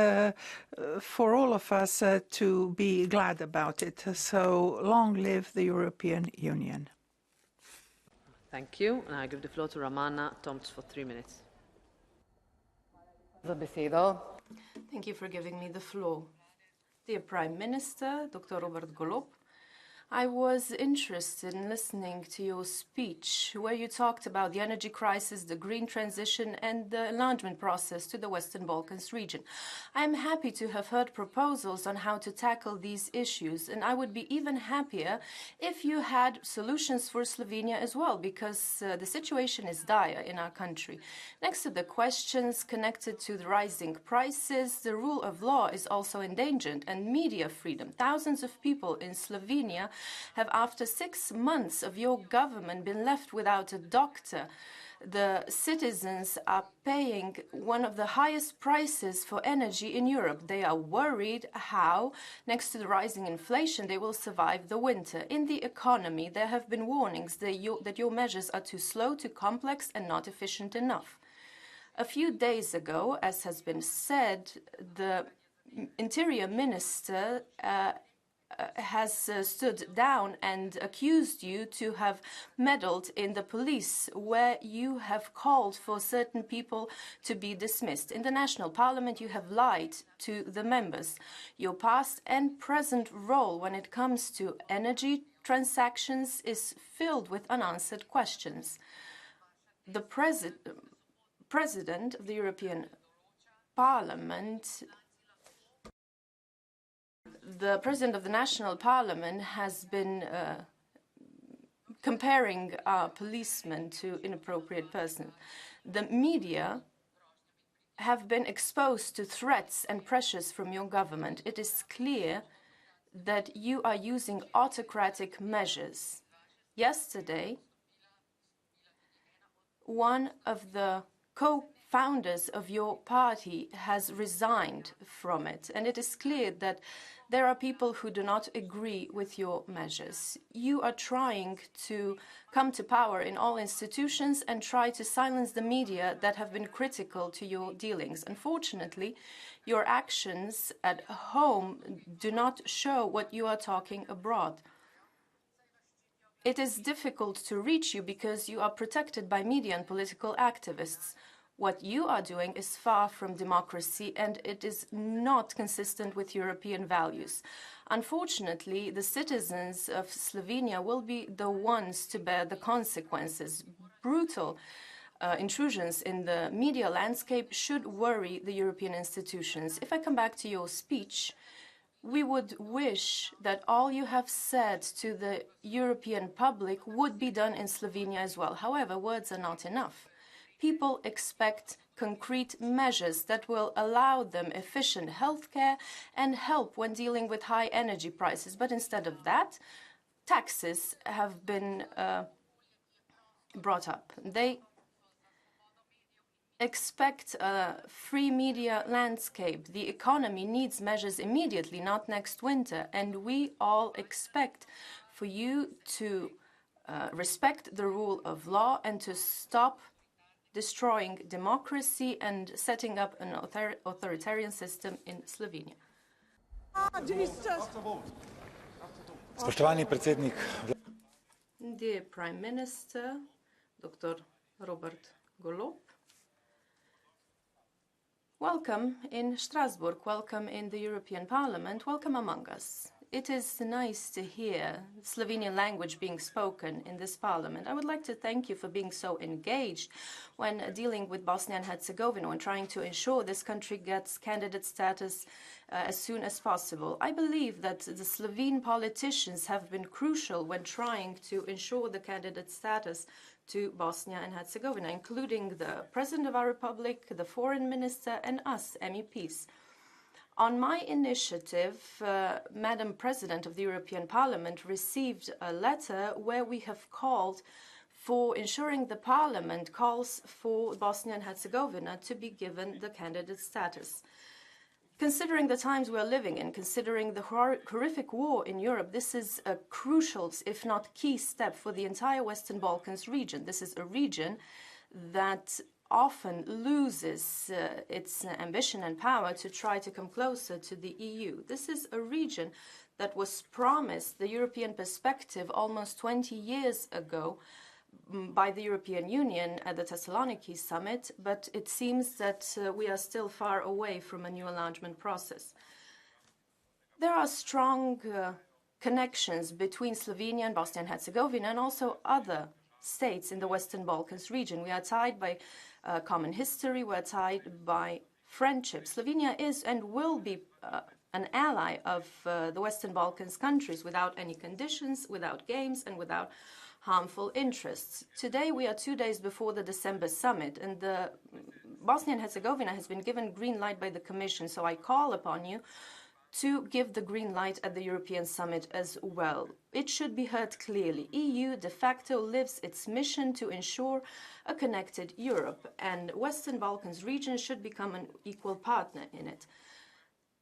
for all of us to be glad about it. So long live the European Union. Thank you. And I give the floor to Romana Tomc for 3 minutes. Thank you for giving me the floor. Dear Prime Minister, Dr. Robert Golob, I was interested in listening to your speech, where you talked about the energy crisis, the green transition, and the enlargement process to the Western Balkans region. I am happy to have heard proposals on how to tackle these issues, and I would be even happier if you had solutions for Slovenia as well, because the situation is dire in our country. Next to the questions connected to the rising prices, the rule of law is also endangered, and media freedom. Thousands of people in Slovenia have, after 6 months of your government, been left without a doctor. The citizens are paying one of the highest prices for energy in Europe. They are worried how, next to the rising inflation, they will survive the winter. In the economy, there have been warnings that your measures are too slow, too complex, and not efficient enough. A few days ago, as has been said, the Interior Minister has stood down and accused you to have meddled in the police, where you have called for certain people to be dismissed. In the National Parliament, you have lied to the members. Your past and present role when it comes to energy transactions is filled with unanswered questions. The President of the European Parliament The President of the National Parliament has been comparing policemen to inappropriate persons. The media have been exposed to threats and pressures from your government. It is clear that you are using autocratic measures. Yesterday, one of the co-founders of your party has resigned from it, and it is clear that there are people who do not agree with your measures. You are trying to come to power in all institutions and try to silence the media that have been critical to your dealings. Unfortunately, your actions at home do not show what you are talking abroad. It is difficult to reach you because you are protected by media and political activists. What you are doing is far from democracy, and it is not consistent with European values. Unfortunately, the citizens of Slovenia will be the ones to bear the consequences. Brutal intrusions in the media landscape should worry the European institutions. If I come back to your speech, we would wish that all you have said to the European public would be done in Slovenia as well. However, words are not enough. People expect concrete measures that will allow them efficient healthcare and help when dealing with high energy prices. But instead of that, taxes have been brought up. They expect a free media landscape. The economy needs measures immediately, not next winter. And we all expect for you to respect the rule of law and to stop destroying democracy and setting up an authoritarian system in Slovenia. Dear Prime Minister, Dr. Robert Golob, welcome in Strasbourg, welcome in the European Parliament, welcome among us. It is nice to hear Slovenian language being spoken in this parliament. I would like to thank you for being so engaged when dealing with Bosnia and Herzegovina and trying to ensure this country gets candidate status as soon as possible. I believe that the Slovene politicians have been crucial when trying to ensure the candidate status to Bosnia and Herzegovina, including the President of our Republic, the Foreign Minister, and us, MEPs. On my initiative, Madam President of the European Parliament received a letter where we have called for ensuring the Parliament calls for Bosnia and Herzegovina to be given the candidate status. Considering the times we are living in, considering the horrific war in Europe, this is a crucial, if not key, step for the entire Western Balkans region. This is a region that often loses its ambition and power to try to come closer to the EU. This is a region that was promised the European perspective almost 20 years ago by the European Union at the Thessaloniki summit, but it seems that we are still far away from a new enlargement process. There are strong connections between Slovenia and Bosnia and Herzegovina and also other states in the Western Balkans region. We are tied by common history, we are tied by friendship. Slovenia is and will be an ally of the Western Balkans countries without any conditions, without games, and without harmful interests. Today we are 2 days before the December summit, and Bosnia and Herzegovina has been given green light by the Commission, so I call upon you to give the green light at the European summit as well. It should be heard clearly. EU de facto lives its mission to ensure a connected Europe, and Western Balkans region should become an equal partner in it.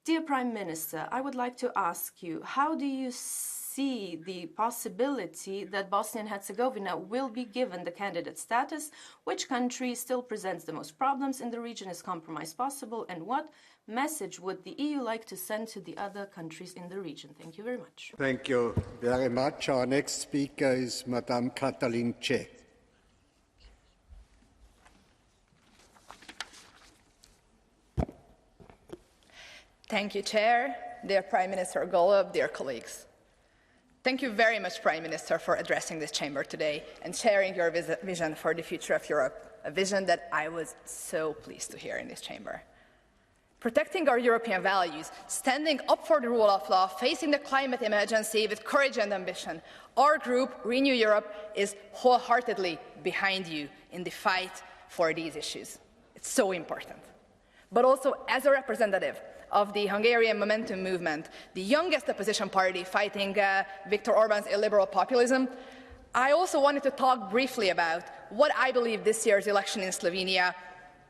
Dear Prime Minister, I would like to ask you, how do you see the possibility that Bosnia and Herzegovina will be given the candidate status? Which country still presents the most problems in the region? Is compromise possible? And what message would the EU like to send to the other countries in the region? Thank you very much. Thank you very much. Our next speaker is Madame Katalin Che. Thank you, Chair, dear Prime Minister Golob, dear colleagues. Thank you very much, Prime Minister, for addressing this chamber today and sharing your vision for the future of Europe, a vision that I was so pleased to hear in this chamber. Protecting our European values, standing up for the rule of law, facing the climate emergency with courage and ambition, our group, Renew Europe, is wholeheartedly behind you in the fight for these issues. It's so important. But also, as a representative of the Hungarian Momentum movement, the youngest opposition party fighting Viktor Orban's illiberal populism, I also wanted to talk briefly about what I believe this year's election in Slovenia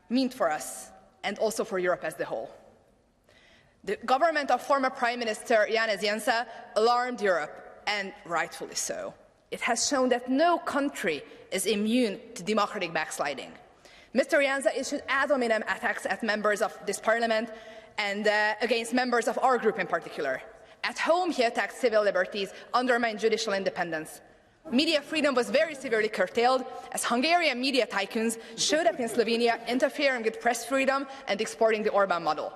meant for us and also for Europe as a whole. The government of former Prime Minister Janez Janša alarmed Europe, and rightfully so. It has shown that no country is immune to democratic backsliding. Mr. Janša issued ad hominem attacks at members of this parliament and against members of our group in particular. At home, he attacked civil liberties, undermined judicial independence. Media freedom was very severely curtailed as Hungarian media tycoons showed up in Slovenia, interfering with press freedom and exporting the Orban model.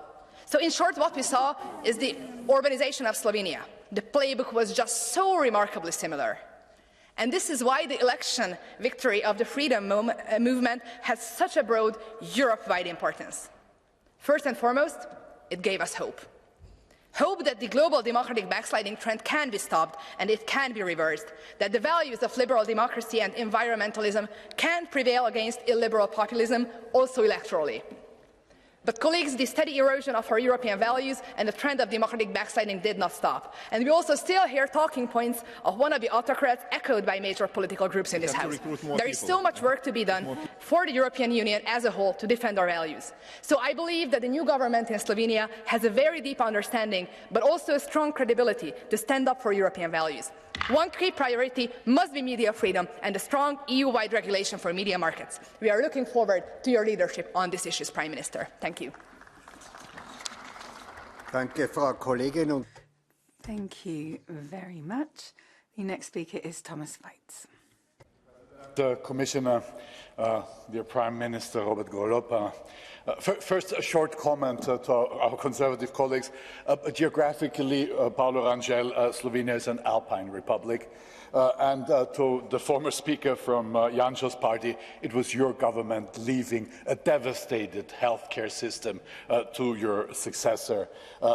So in short, what we saw is the Orbanization of Slovenia. The playbook was just so remarkably similar. And this is why the election victory of the freedom movement has such a broad Europe-wide importance. First and foremost, it gave us hope. Hope that the global democratic backsliding trend can be stopped and it can be reversed, that the values of liberal democracy and environmentalism can prevail against illiberal populism, also electorally. But colleagues, the steady erosion of our European values and the trend of democratic backsliding did not stop. And we also still hear talking points of wannabe autocrats echoed by major political groups in this House. There is so much work to be done for the European Union as a whole to defend our values. So I believe that the new government in Slovenia has a very deep understanding, but also a strong credibility to stand up for European values. One key priority must be media freedom and a strong EU-wide regulation for media markets. We are looking forward to your leadership on these issues, Prime Minister. Thank you. Danke, Frau Kollegin. Thank you very much. The next speaker is Thomas Weitz. The Commissioner, dear Prime Minister Robert Golob, first a short comment to our Conservative colleagues. Geographically, Paulo Rangel, Slovenia is an alpine republic. And to the former speaker from Janša's party, it was your government leaving a devastated healthcare system to your successor.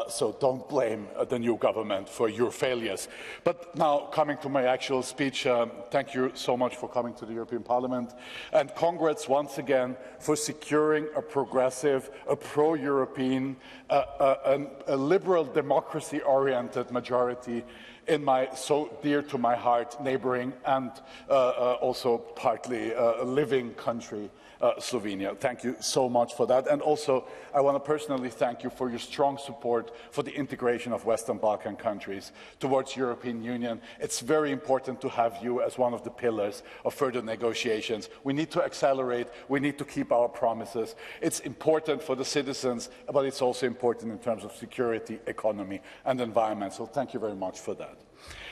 So don't blame the new government for your failures. But now, coming to my actual speech, thank you so much for coming to the European Parliament. And congrats once again for securing a progressive, a pro-European, a liberal democracy-oriented majority in my so dear to my heart neighboring and also partly living country, Slovenia. Thank you so much for that. And also, I want to personally thank you for your strong support for the integration of Western Balkan countries towards European Union. It's very important to have you as one of the pillars of further negotiations. We need to accelerate. We need to keep our promises. It's important for the citizens, but it's also important in terms of security, economy, and environment. So thank you very much for that.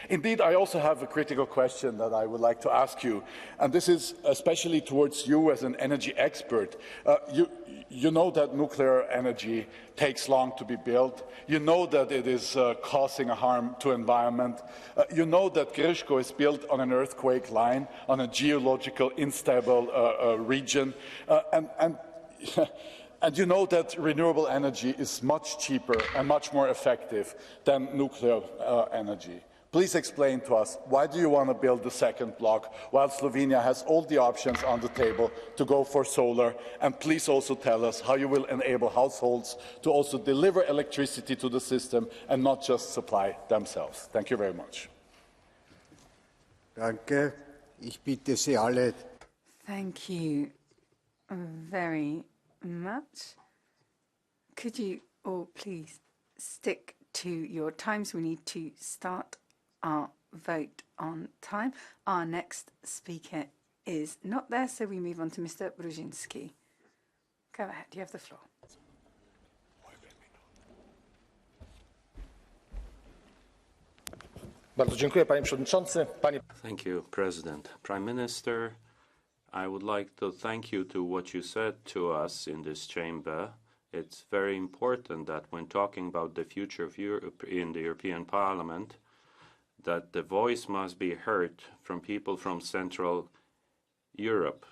Indeed, I also have a critical question that I would like to ask you, and this is especially towards you as an energy expert. You know that nuclear energy takes long to be built. You know that it is causing a harm to environment. You know that Grishko is built on an earthquake line, on a geological unstable region, and you know that renewable energy is much cheaper and much more effective than nuclear energy. Please explain to us, why do you want to build the second block while Slovenia has all the options on the table to go for solar? And please also tell us how you will enable households to also deliver electricity to the system and not just supply themselves. Thank you very much. Danke. Ich bitte Sie alle. Thank you very much. Could you all please stick to your times? We need to start our vote on time. Our next speaker is not there, so we move on to Mr. Brzezinski. Go ahead, you have the floor. Thank you, President. Prime Minister, I would like to thank you to what you said to us in this chamber. It's very important that when talking about the future of Europe in the European Parliament, that the voice must be heard from people from Central Europe.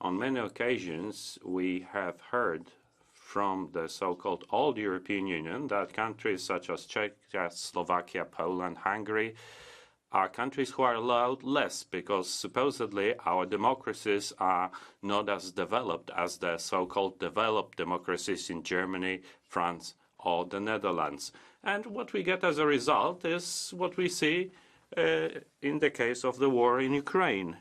On many occasions, we have heard from the so-called old European Union that countries such as Czechia, Slovakia, Poland, Hungary are countries who are allowed less because supposedly our democracies are not as developed as the so-called developed democracies in Germany, France, or the Netherlands. And what we get as a result is what we see in the case of the war in Ukraine.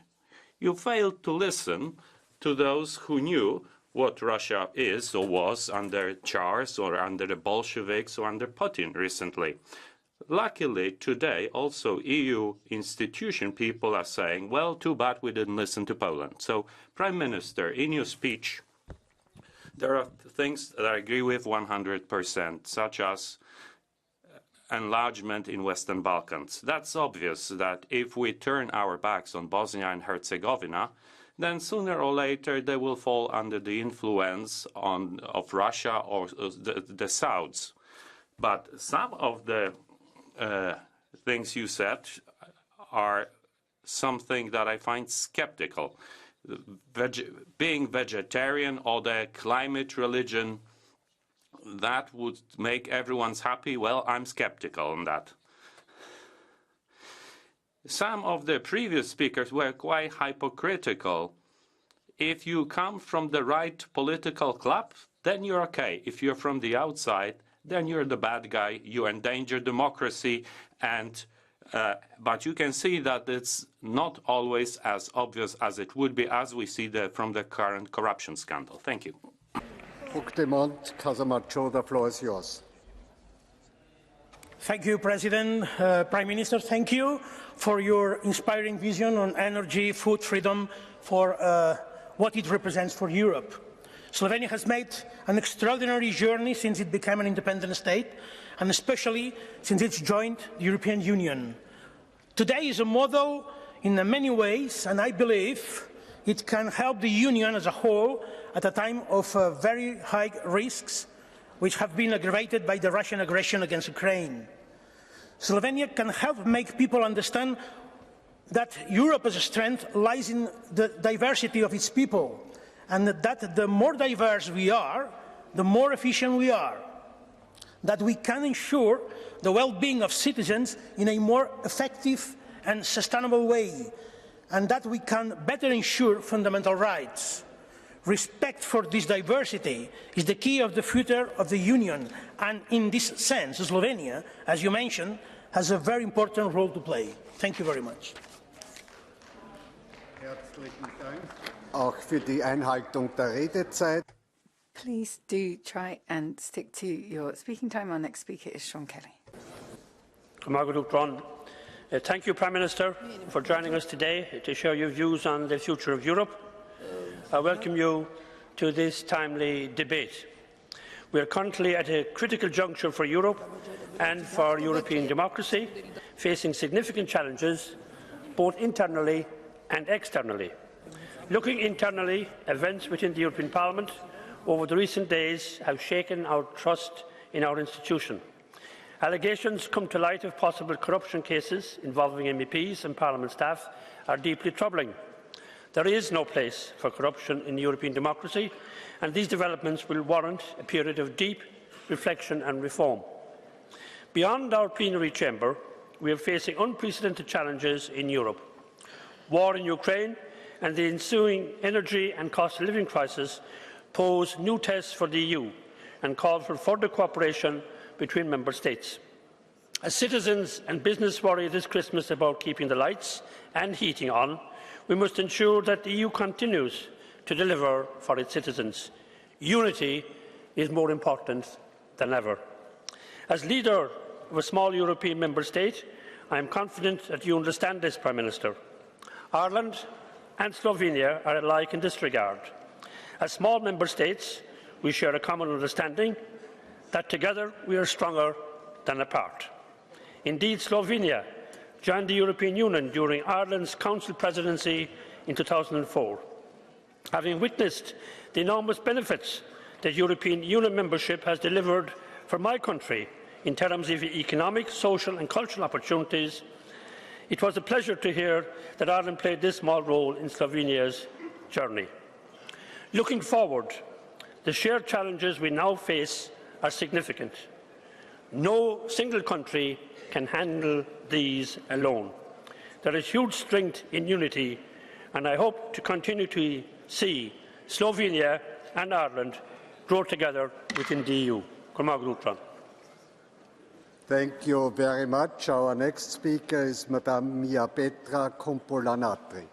You failed to listen to those who knew what Russia is or was under Tsars or under the Bolsheviks or under Putin recently. Luckily, today, also EU institution people are saying, well, too bad we didn't listen to Poland. So, Prime Minister, in your speech, there are things that I agree with 100%, such as enlargement in Western Balkans. That's obvious that if we turn our backs on Bosnia and Herzegovina, then sooner or later they will fall under the influence of Russia or the Saudis. But some of the things you said are something that I find skeptical. Being vegetarian or the climate religion, that would make everyone's happy. Well, I'm skeptical on that. Some of the previous speakers were quite hypocritical. If you come from the right political club, then you're okay. If you're from the outside, then you're the bad guy. You endanger democracy, and but you can see that it's not always as obvious as it would be, as we see from the current corruption scandal. Thank you. The floor is yours. Thank you, President. Prime Minister, thank you for your inspiring vision on energy, food freedom, for what it represents for Europe. Slovenia has made an extraordinary journey since it became an independent state, and especially since it's joined the European Union. Today is a model in many ways, and I believe it can help the Union as a whole at a time of very high risks, which have been aggravated by the Russian aggression against Ukraine. Slovenia can help make people understand that Europe as a strength lies in the diversity of its people, and that the more diverse we are, the more efficient we are, that we can ensure the well-being of citizens in a more effective and sustainable way, and that we can better ensure fundamental rights. Respect for this diversity is the key of the future of the Union, and in this sense, Slovenia, as you mentioned, has a very important role to play. Thank you very much. Herzlichen Dank. Auch für die Einhaltung der Redezeit. Please do try and stick to your speaking time. Our next speaker is Sean Kelly. Thank you, Prime Minister, for joining us today to share your views on the future of Europe. I welcome you to this timely debate. We are currently at a critical juncture for Europe and for European democracy, facing significant challenges both internally and externally. Looking internally, events within the European Parliament over the recent days have shaken our trust in our institution. Allegations come to light of possible corruption cases involving MEPs and Parliament staff are deeply troubling. There is no place for corruption in European democracy, and these developments will warrant a period of deep reflection and reform. Beyond our plenary chamber, we are facing unprecedented challenges in Europe. War in Ukraine and the ensuing energy and cost of living crisis pose new tests for the EU and call for further cooperation between member states. As citizens and business worry this Christmas about keeping the lights and heating on, we must ensure that the EU continues to deliver for its citizens. Unity is more important than ever. As leader of a small European member state, I am confident that you understand this, Prime Minister. Ireland and Slovenia are alike in this regard. As small member states, we share a common understanding that together we are stronger than apart. Indeed, Slovenia joined the European Union during Ireland's Council presidency in 2004. Having witnessed the enormous benefits that European Union membership has delivered for my country in terms of economic, social and cultural opportunities, it was a pleasure to hear that Ireland played this small role in Slovenia's journey. Looking forward, the shared challenges we now face are significant. No single country can handle these alone. There is huge strength in unity, and I hope to continue to see Slovenia and Ireland grow together within the EU. Thank you very much. Our next speaker is Madame Mia Petra Kumpulanatri.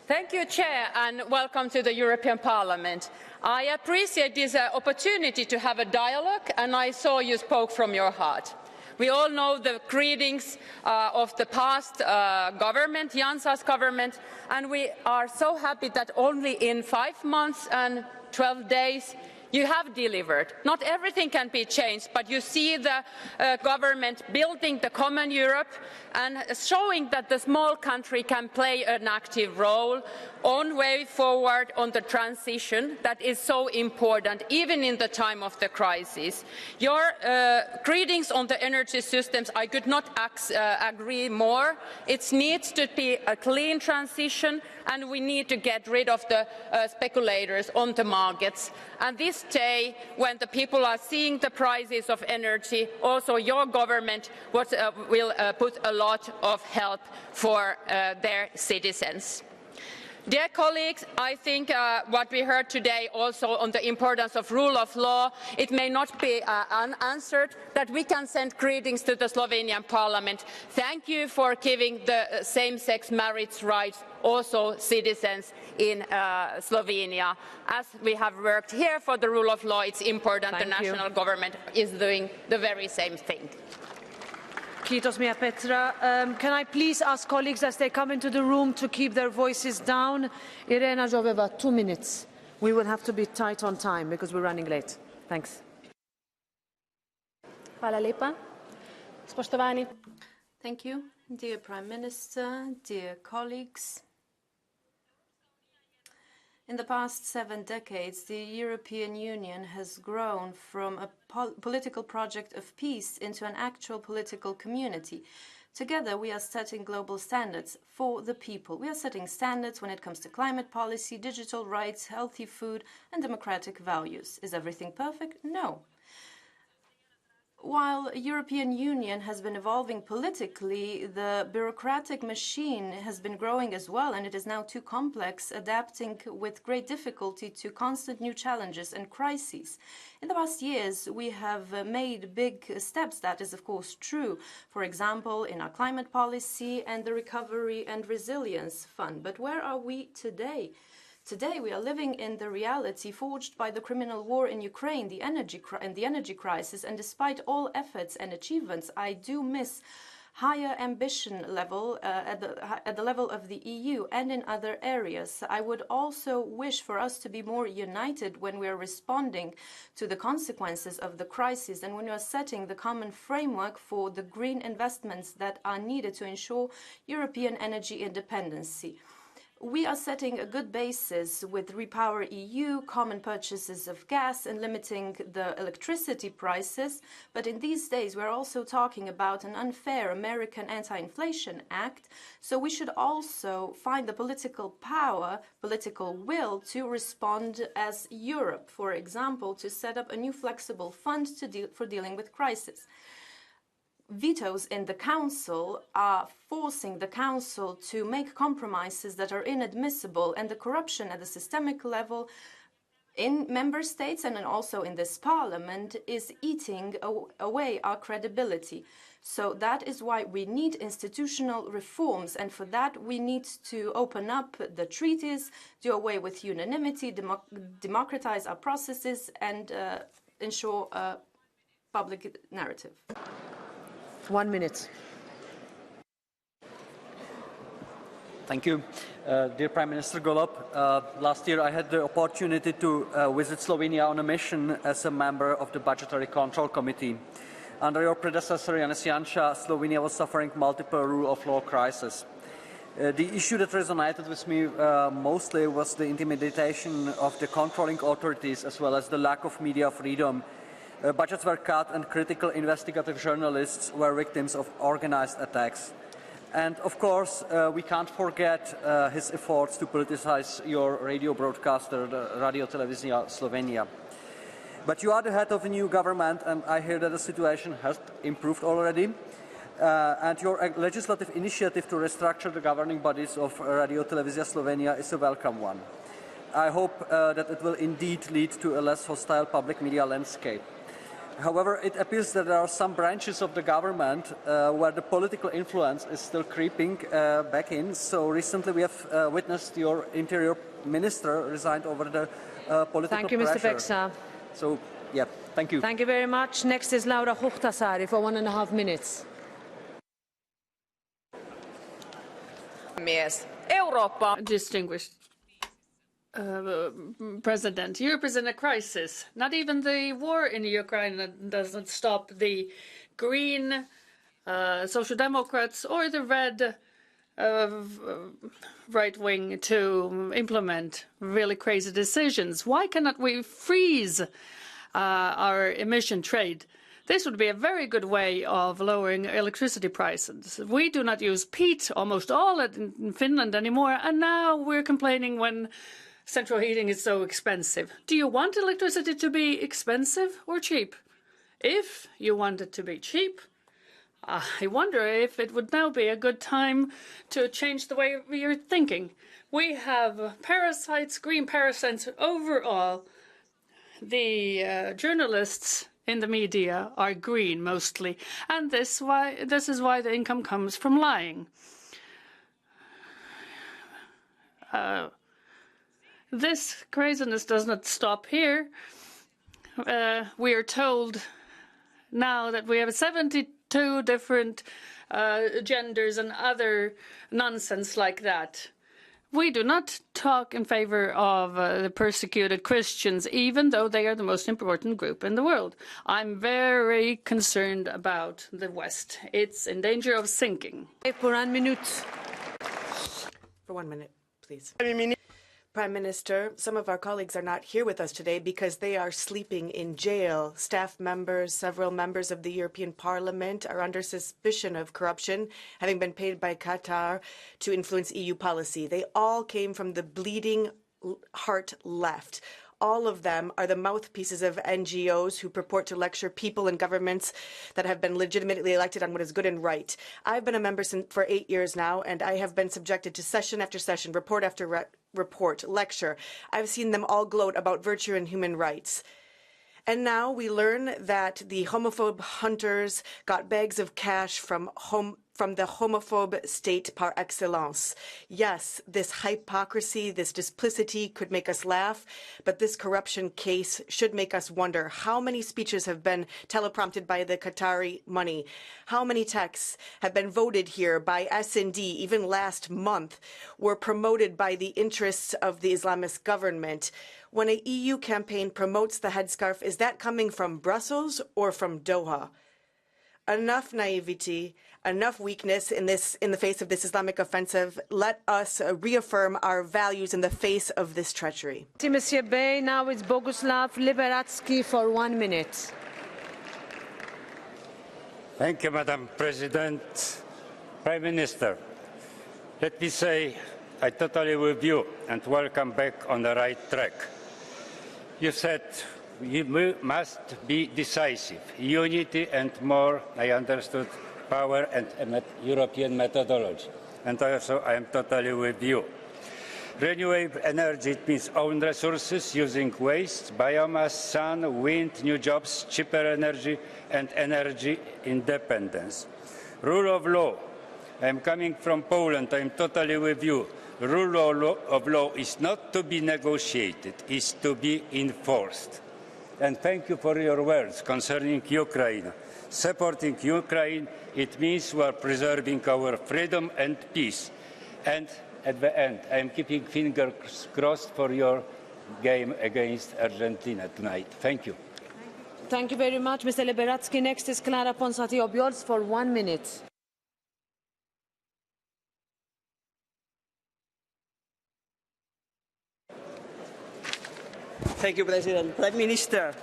Thank you, Chair, and welcome to the European Parliament. I appreciate this opportunity to have a dialogue, and I saw you spoke from your heart. We all know the greetings of the past government, Jansa's government, and we are so happy that only in 5 months and 12 days you have delivered. Not everything can be changed, but you see the government building the common Europe and showing that the small country can play an active role on way forward on the transition that is so important, even in the time of the crisis. Your greetings on the energy systems, I could not agree more. It needs to be a clean transition, and we need to get rid of the speculators on the markets. And this day, when the people are seeing the prices of energy, also your government will put a lot of help for their citizens. Dear colleagues, I think what we heard today also on the importance of rule of law, it may not be unanswered, that we can send greetings to the Slovenian Parliament. Thank you for giving the same-sex marriage rights also citizens in Slovenia. As we have worked here for the rule of law, it's important the national government is doing the very same thing. Kiitos, Mia Petra. Can I please ask colleagues as they come into the room to keep their voices down? Irena Joveva, 2 minutes. We will have to be tight on time because we're running late. Thanks. Hvala lepa. Spoštovani. Thank you, dear Prime Minister, dear colleagues. In the past 7 decades, the European Union has grown from a political project of peace into an actual political community. Together, we are setting global standards for the people. We are setting standards when it comes to climate policy, digital rights, healthy food, and democratic values. Is everything perfect? No. While the European Union has been evolving politically, the bureaucratic machine has been growing as well, and it is now too complex, adapting with great difficulty to constant new challenges and crises. In the past years, we have made big steps. That is, of course, true. For example, in our climate policy and the Recovery and Resilience Fund. But where are we today? Today, we are living in the reality forged by the criminal war in Ukraine, the energy crisis, and despite all efforts and achievements, I do miss higher ambition level at the level of the EU and in other areas. I would also wish for us to be more united when we are responding to the consequences of the crisis and when we are setting the common framework for the green investments that are needed to ensure European energy independency. We are setting a good basis with Repower EU, common purchases of gas and limiting the electricity prices. But in these days, we're also talking about an unfair American anti-inflation act. So we should also find the political power, political will to respond as Europe, for example, to set up a new flexible fund for dealing with crisis. Vetoes in the Council are forcing the Council to make compromises that are inadmissible, and the corruption at the systemic level in member states and also in this Parliament is eating away our credibility. So that is why we need institutional reforms, and for that we need to open up the treaties, do away with unanimity, democratize our processes, and ensure a public narrative. 1 minute. Thank you. Dear Prime Minister Golob, last year I had the opportunity to visit Slovenia on a mission as a member of the Budgetary Control Committee. Under your predecessor, Janez Janša, Slovenia was suffering multiple rule of law crises. The issue that resonated with me mostly was the intimidation of the controlling authorities as well as the lack of media freedom. Budgets were cut and critical investigative journalists were victims of organized attacks. And of course, we can't forget his efforts to politicize your radio broadcaster, Radio Televizija Slovenia. But you are the head of a new government, and I hear that the situation has improved already. And your legislative initiative to restructure the governing bodies of Radio Televizija Slovenia is a welcome one. I hope that it will indeed lead to a less hostile public media landscape. However, it appears that there are some branches of the government where the political influence is still creeping back in. So recently we have witnessed your interior minister resigned over the political Thank you, pressure. Mr. Peksa. So, yeah, thank you. Thank you very much. Next is Laura Huhtasaari for 1.5 minutes. Eurooppa, distinguished President, Europe is in a crisis. Not even the war in Ukraine doesn't stop the Green Social Democrats or the Red right wing to implement really crazy decisions. Why cannot we freeze our emission trade? This would be a very good way of lowering electricity prices. We do not use peat, almost all in Finland anymore, and now we're complaining when central heating is so expensive. Do you want electricity to be expensive or cheap? If you want it to be cheap, I wonder if it would now be a good time to change the way you're thinking. We have parasites, green parasites overall. The journalists in the media are green mostly, and this is why the income comes from lying. This craziness does not stop here. We are told now that we have 72 different genders and other nonsense like that. We do not talk in favor of the persecuted Christians, even though they are the most important group in the world. I'm very concerned about the West. It's in danger of sinking. For 1 minute. For 1 minute, please. Prime Minister, some of our colleagues are not here with us today because they are sleeping in jail. Staff members, several members of the European Parliament are under suspicion of corruption, having been paid by Qatar to influence EU policy. They all came from the bleeding heart left. All of them are the mouthpieces of NGOs who purport to lecture people and governments that have been legitimately elected on what is good and right. I've been a member for 8 years now, and I have been subjected to session after session, report after report, lecture. I've seen them all gloat about virtue and human rights. And now we learn that the homophobe hunters got bags of cash from from the homophobe state par excellence. Yes, this hypocrisy, this duplicity could make us laugh, but this corruption case should make us wonder how many speeches have been teleprompted by the Qatari money, how many texts have been voted here by S&D, even last month, were promoted by the interests of the Islamist government. When an EU campaign promotes the headscarf, is that coming from Brussels or from Doha? Enough naivety, enough weakness in the face of this Islamic offensive. Let us reaffirm our values in the face of this treachery. Monsieur Bey, now it's Boguslav Liberatsky for 1 minute. Thank you, Madam President. Prime Minister, let me say I totally with you and welcome back on the right track. You said we must be decisive, unity and more, I understood, power and European methodology. And also I am totally with you. Renewable energy, it means own resources, using waste, biomass, sun, wind, new jobs, cheaper energy and energy independence. Rule of law. I am coming from Poland, I am totally with you. Rule of law is not to be negotiated, it is to be enforced. And thank you for your words concerning Ukraine. Supporting Ukraine, it means we are preserving our freedom and peace. And at the end, I am keeping fingers crossed for your game against Argentina tonight. Thank you. Thank you very much, Mr. Liberatsky. Next is Clara Ponsati-Obiols for 1 minute. Thank you, President. Prime Minister,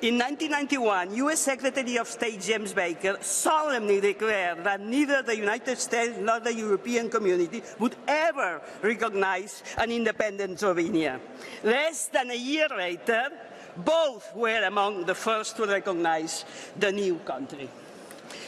in 1991, U.S. Secretary of State James Baker solemnly declared that neither the United States nor the European Community would ever recognize an independent Slovenia. Less than a year later, both were among the first to recognize the new country.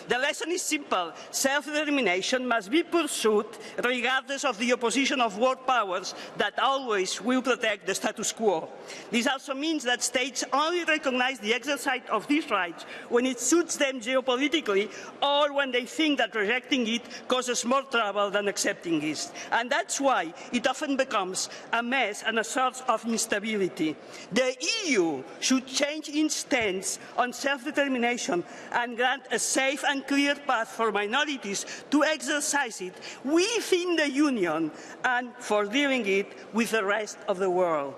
The lesson is simple. Self-determination must be pursued regardless of the opposition of world powers that always will protect the status quo. This also means that states only recognize the exercise of these rights when it suits them geopolitically or when they think that rejecting it causes more trouble than accepting it. And that's why it often becomes a mess and a source of instability. The EU should change its stance on self-determination and grant a safe and clear path for minorities to exercise it within the Union and for doing it with the rest of the world.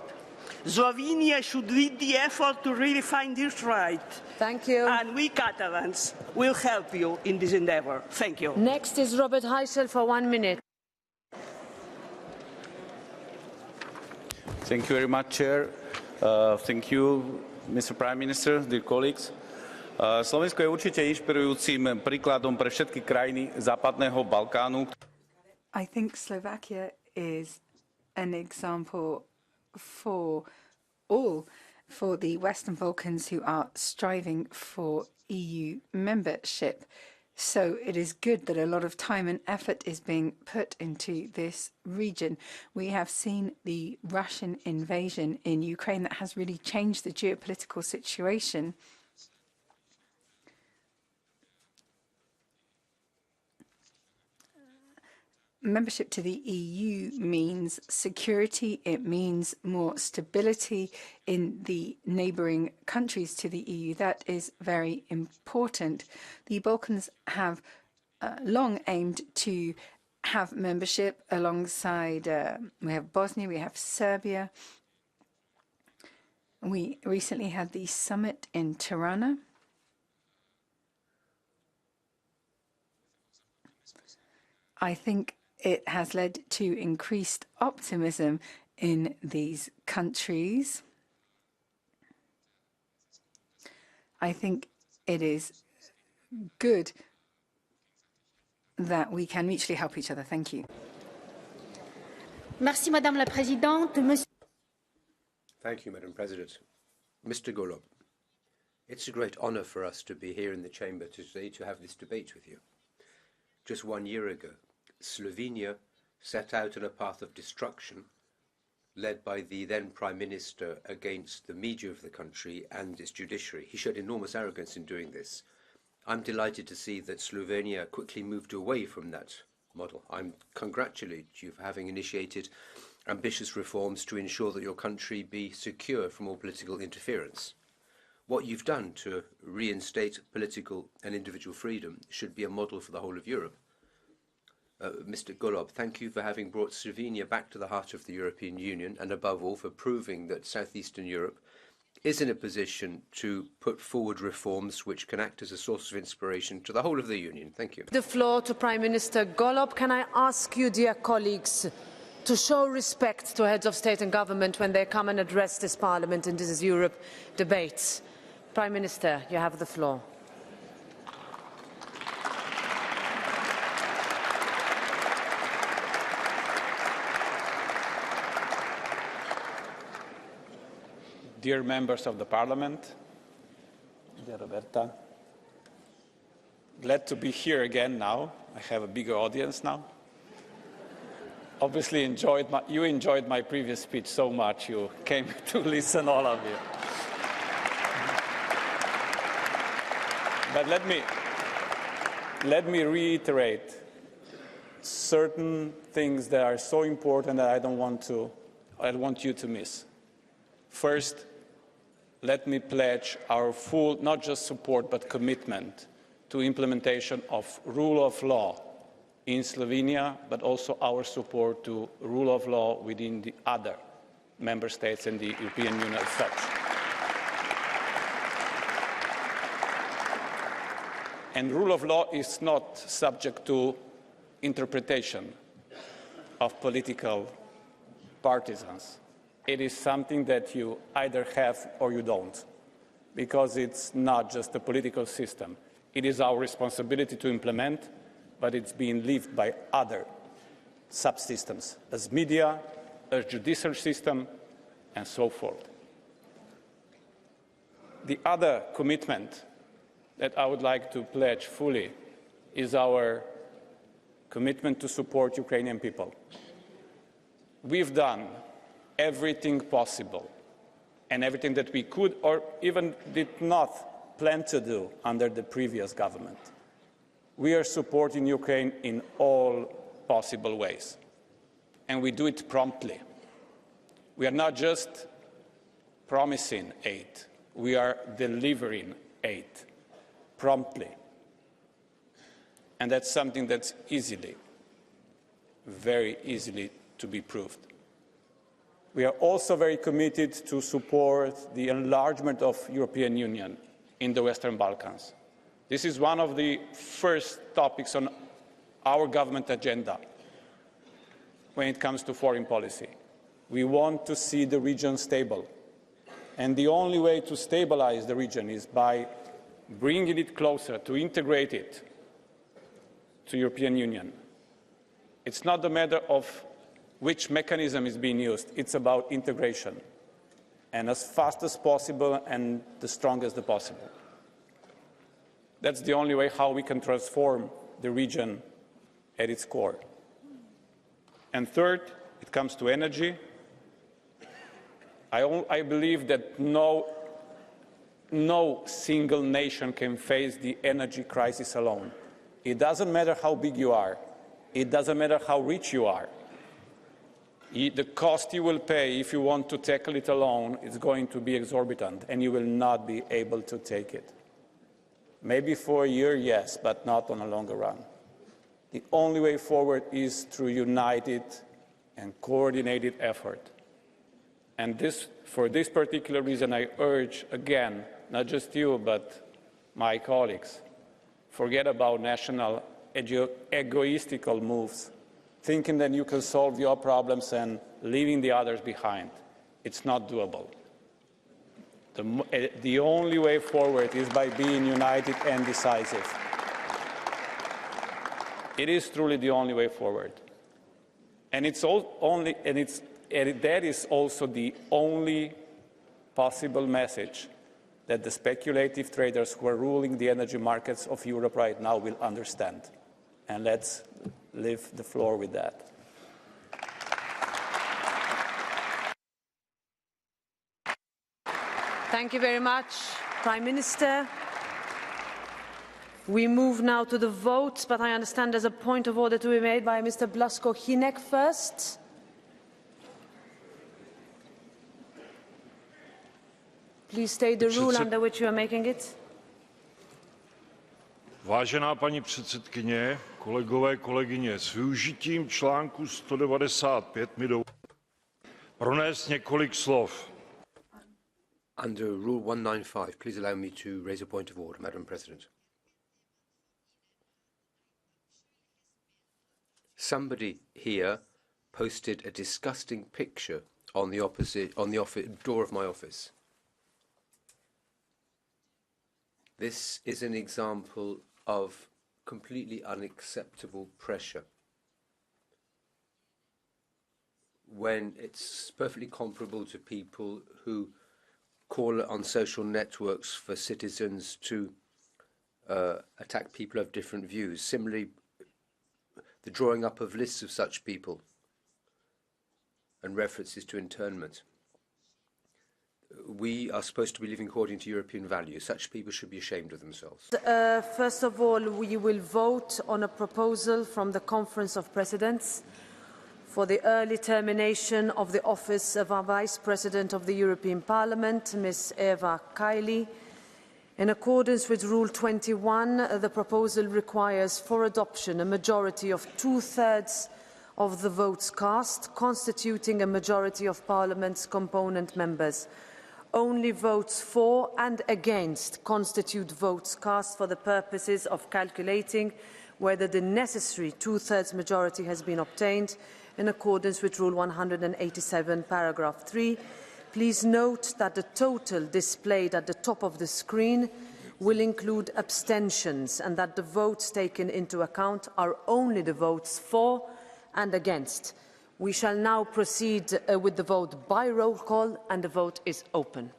Slovenia should lead the effort to redefine this right. Thank you. And we Catalans will help you in this endeavour. Thank you. Next is Robert Heischel for 1 minute. Thank you very much, Chair. Thank you, Mr. Prime Minister, dear colleagues. Slovensko je určite inšpirujúcim príkladom pre všetky krajiny západného Balkánu. I think Slovakia is an example for the Western Balkans who are striving for EU membership. So it is good that a lot of time and effort is being put into this region. We have seen the Russian invasion in Ukraine that has really changed the geopolitical situation. Membership to the EU means security, it means more stability in the neighbouring countries to the EU. That is very important. The Balkans have long aimed to have membership alongside, we have Bosnia, we have Serbia. We recently had the summit in Tirana. I think it has led to increased optimism in these countries. I think it is good that we can mutually help each other. Thank you. Merci, Madame la Présidente. Thank you, Madam President. Mr. Golob, it's a great honour for us to be here in the chamber today to have this debate with you. Just 1 year ago, Slovenia set out on a path of destruction led by the then Prime Minister against the media of the country and its judiciary. He showed enormous arrogance in doing this. I'm delighted to see that Slovenia quickly moved away from that model. I congratulate you for having initiated ambitious reforms to ensure that your country be secure from all political interference. What you've done to reinstate political and individual freedom should be a model for the whole of Europe. Mr. Golob, thank you for having brought Slovenia back to the heart of the European Union, and above all for proving that southeastern Europe is in a position to put forward reforms which can act as a source of inspiration to the whole of the Union. Thank you. The floor to Prime Minister Golob. Can I ask you, dear colleagues, to show respect to heads of state and government when they come and address this Parliament and This is Europe debates? Prime Minister, you have the floor. Dear members of the Parliament, dear Roberta, glad to be here again now. I have a bigger audience now. Obviously you enjoyed my previous speech so much, you came to listen, all of you. But let me reiterate certain things that are so important that I don't want you to miss. First, let me pledge our full, not just support, but commitment to implementation of rule of law in Slovenia, but also our support to rule of law within the other member states and the European Union as such. And rule of law is not subject to interpretation of political partisans. It is something that you either have or you don't, because it's not just a political system. It is our responsibility to implement, but it's being lived by other subsystems, as media, as judicial system, and so forth. The other commitment that I would like to pledge fully is our commitment to support Ukrainian people. We've done everything possible and everything that we could or even did not plan to do under the previous government. We are supporting Ukraine in all possible ways, and we do it promptly. We are not just promising aid, we are delivering aid promptly. And that's something that's very easily to be proved. We are also very committed to support the enlargement of the European Union in the Western Balkans. This is one of the first topics on our government agenda when it comes to foreign policy. We want to see the region stable. And the only way to stabilize the region is by bringing it closer, to integrate it to the European Union. It's not a matter of which mechanism is being used. It's about integration, and as fast as possible and the strongest possible. That's the only way how we can transform the region at its core. And third, it comes to energy. I believe that no single nation can face the energy crisis alone. It doesn't matter how big you are. It doesn't matter how rich you are. The cost you will pay if you want to tackle it alone is going to be exorbitant, and you will not be able to take it. Maybe for a year, yes, but not on a longer run. The only way forward is through united and coordinated effort. And for this particular reason, I urge again, not just you, but my colleagues, forget about national egoistical moves, thinking that you can solve your problems and leaving the others behind. It's not doable. The only way forward is by being united and decisive. It is truly the only way forward. And that is also the only possible message that the speculative traders who are ruling the energy markets of Europe right now will understand. And let's leave the floor with that. Thank you very much, Prime Minister. We move now to the votes, but I understand there's a point of order to be made by Mr. Blasko-Hinek first. Please state the rule under which you are making it. Vážená paní předsedkyně, kolegové, kolegyně, s využitím článku 195 mi dovolím pronést několik slov. Under Rule 195, please allow me to raise a point of order, Madam President. Somebody here posted a disgusting picture on the door of my office. This is an example of completely unacceptable pressure, when it's perfectly comparable to people who call on social networks for citizens to attack people of different views. Similarly, the drawing up of lists of such people and references to internment. We are supposed to be living according to European values. Such people should be ashamed of themselves. First of all, we will vote on a proposal from the Conference of Presidents for the early termination of the office of our Vice President of the European Parliament, Ms. Eva Kaili. In accordance with Rule 21, the proposal requires for adoption a majority of 2/3 of the votes cast, constituting a majority of Parliament's component members. Only votes for and against constitute votes cast for the purposes of calculating whether the necessary 2/3 majority has been obtained in accordance with Rule 187, paragraph 3. Please note that the total displayed at the top of the screen will include abstentions, and that the votes taken into account are only the votes for and against. We shall now proceed with the vote by roll call, and the vote is open.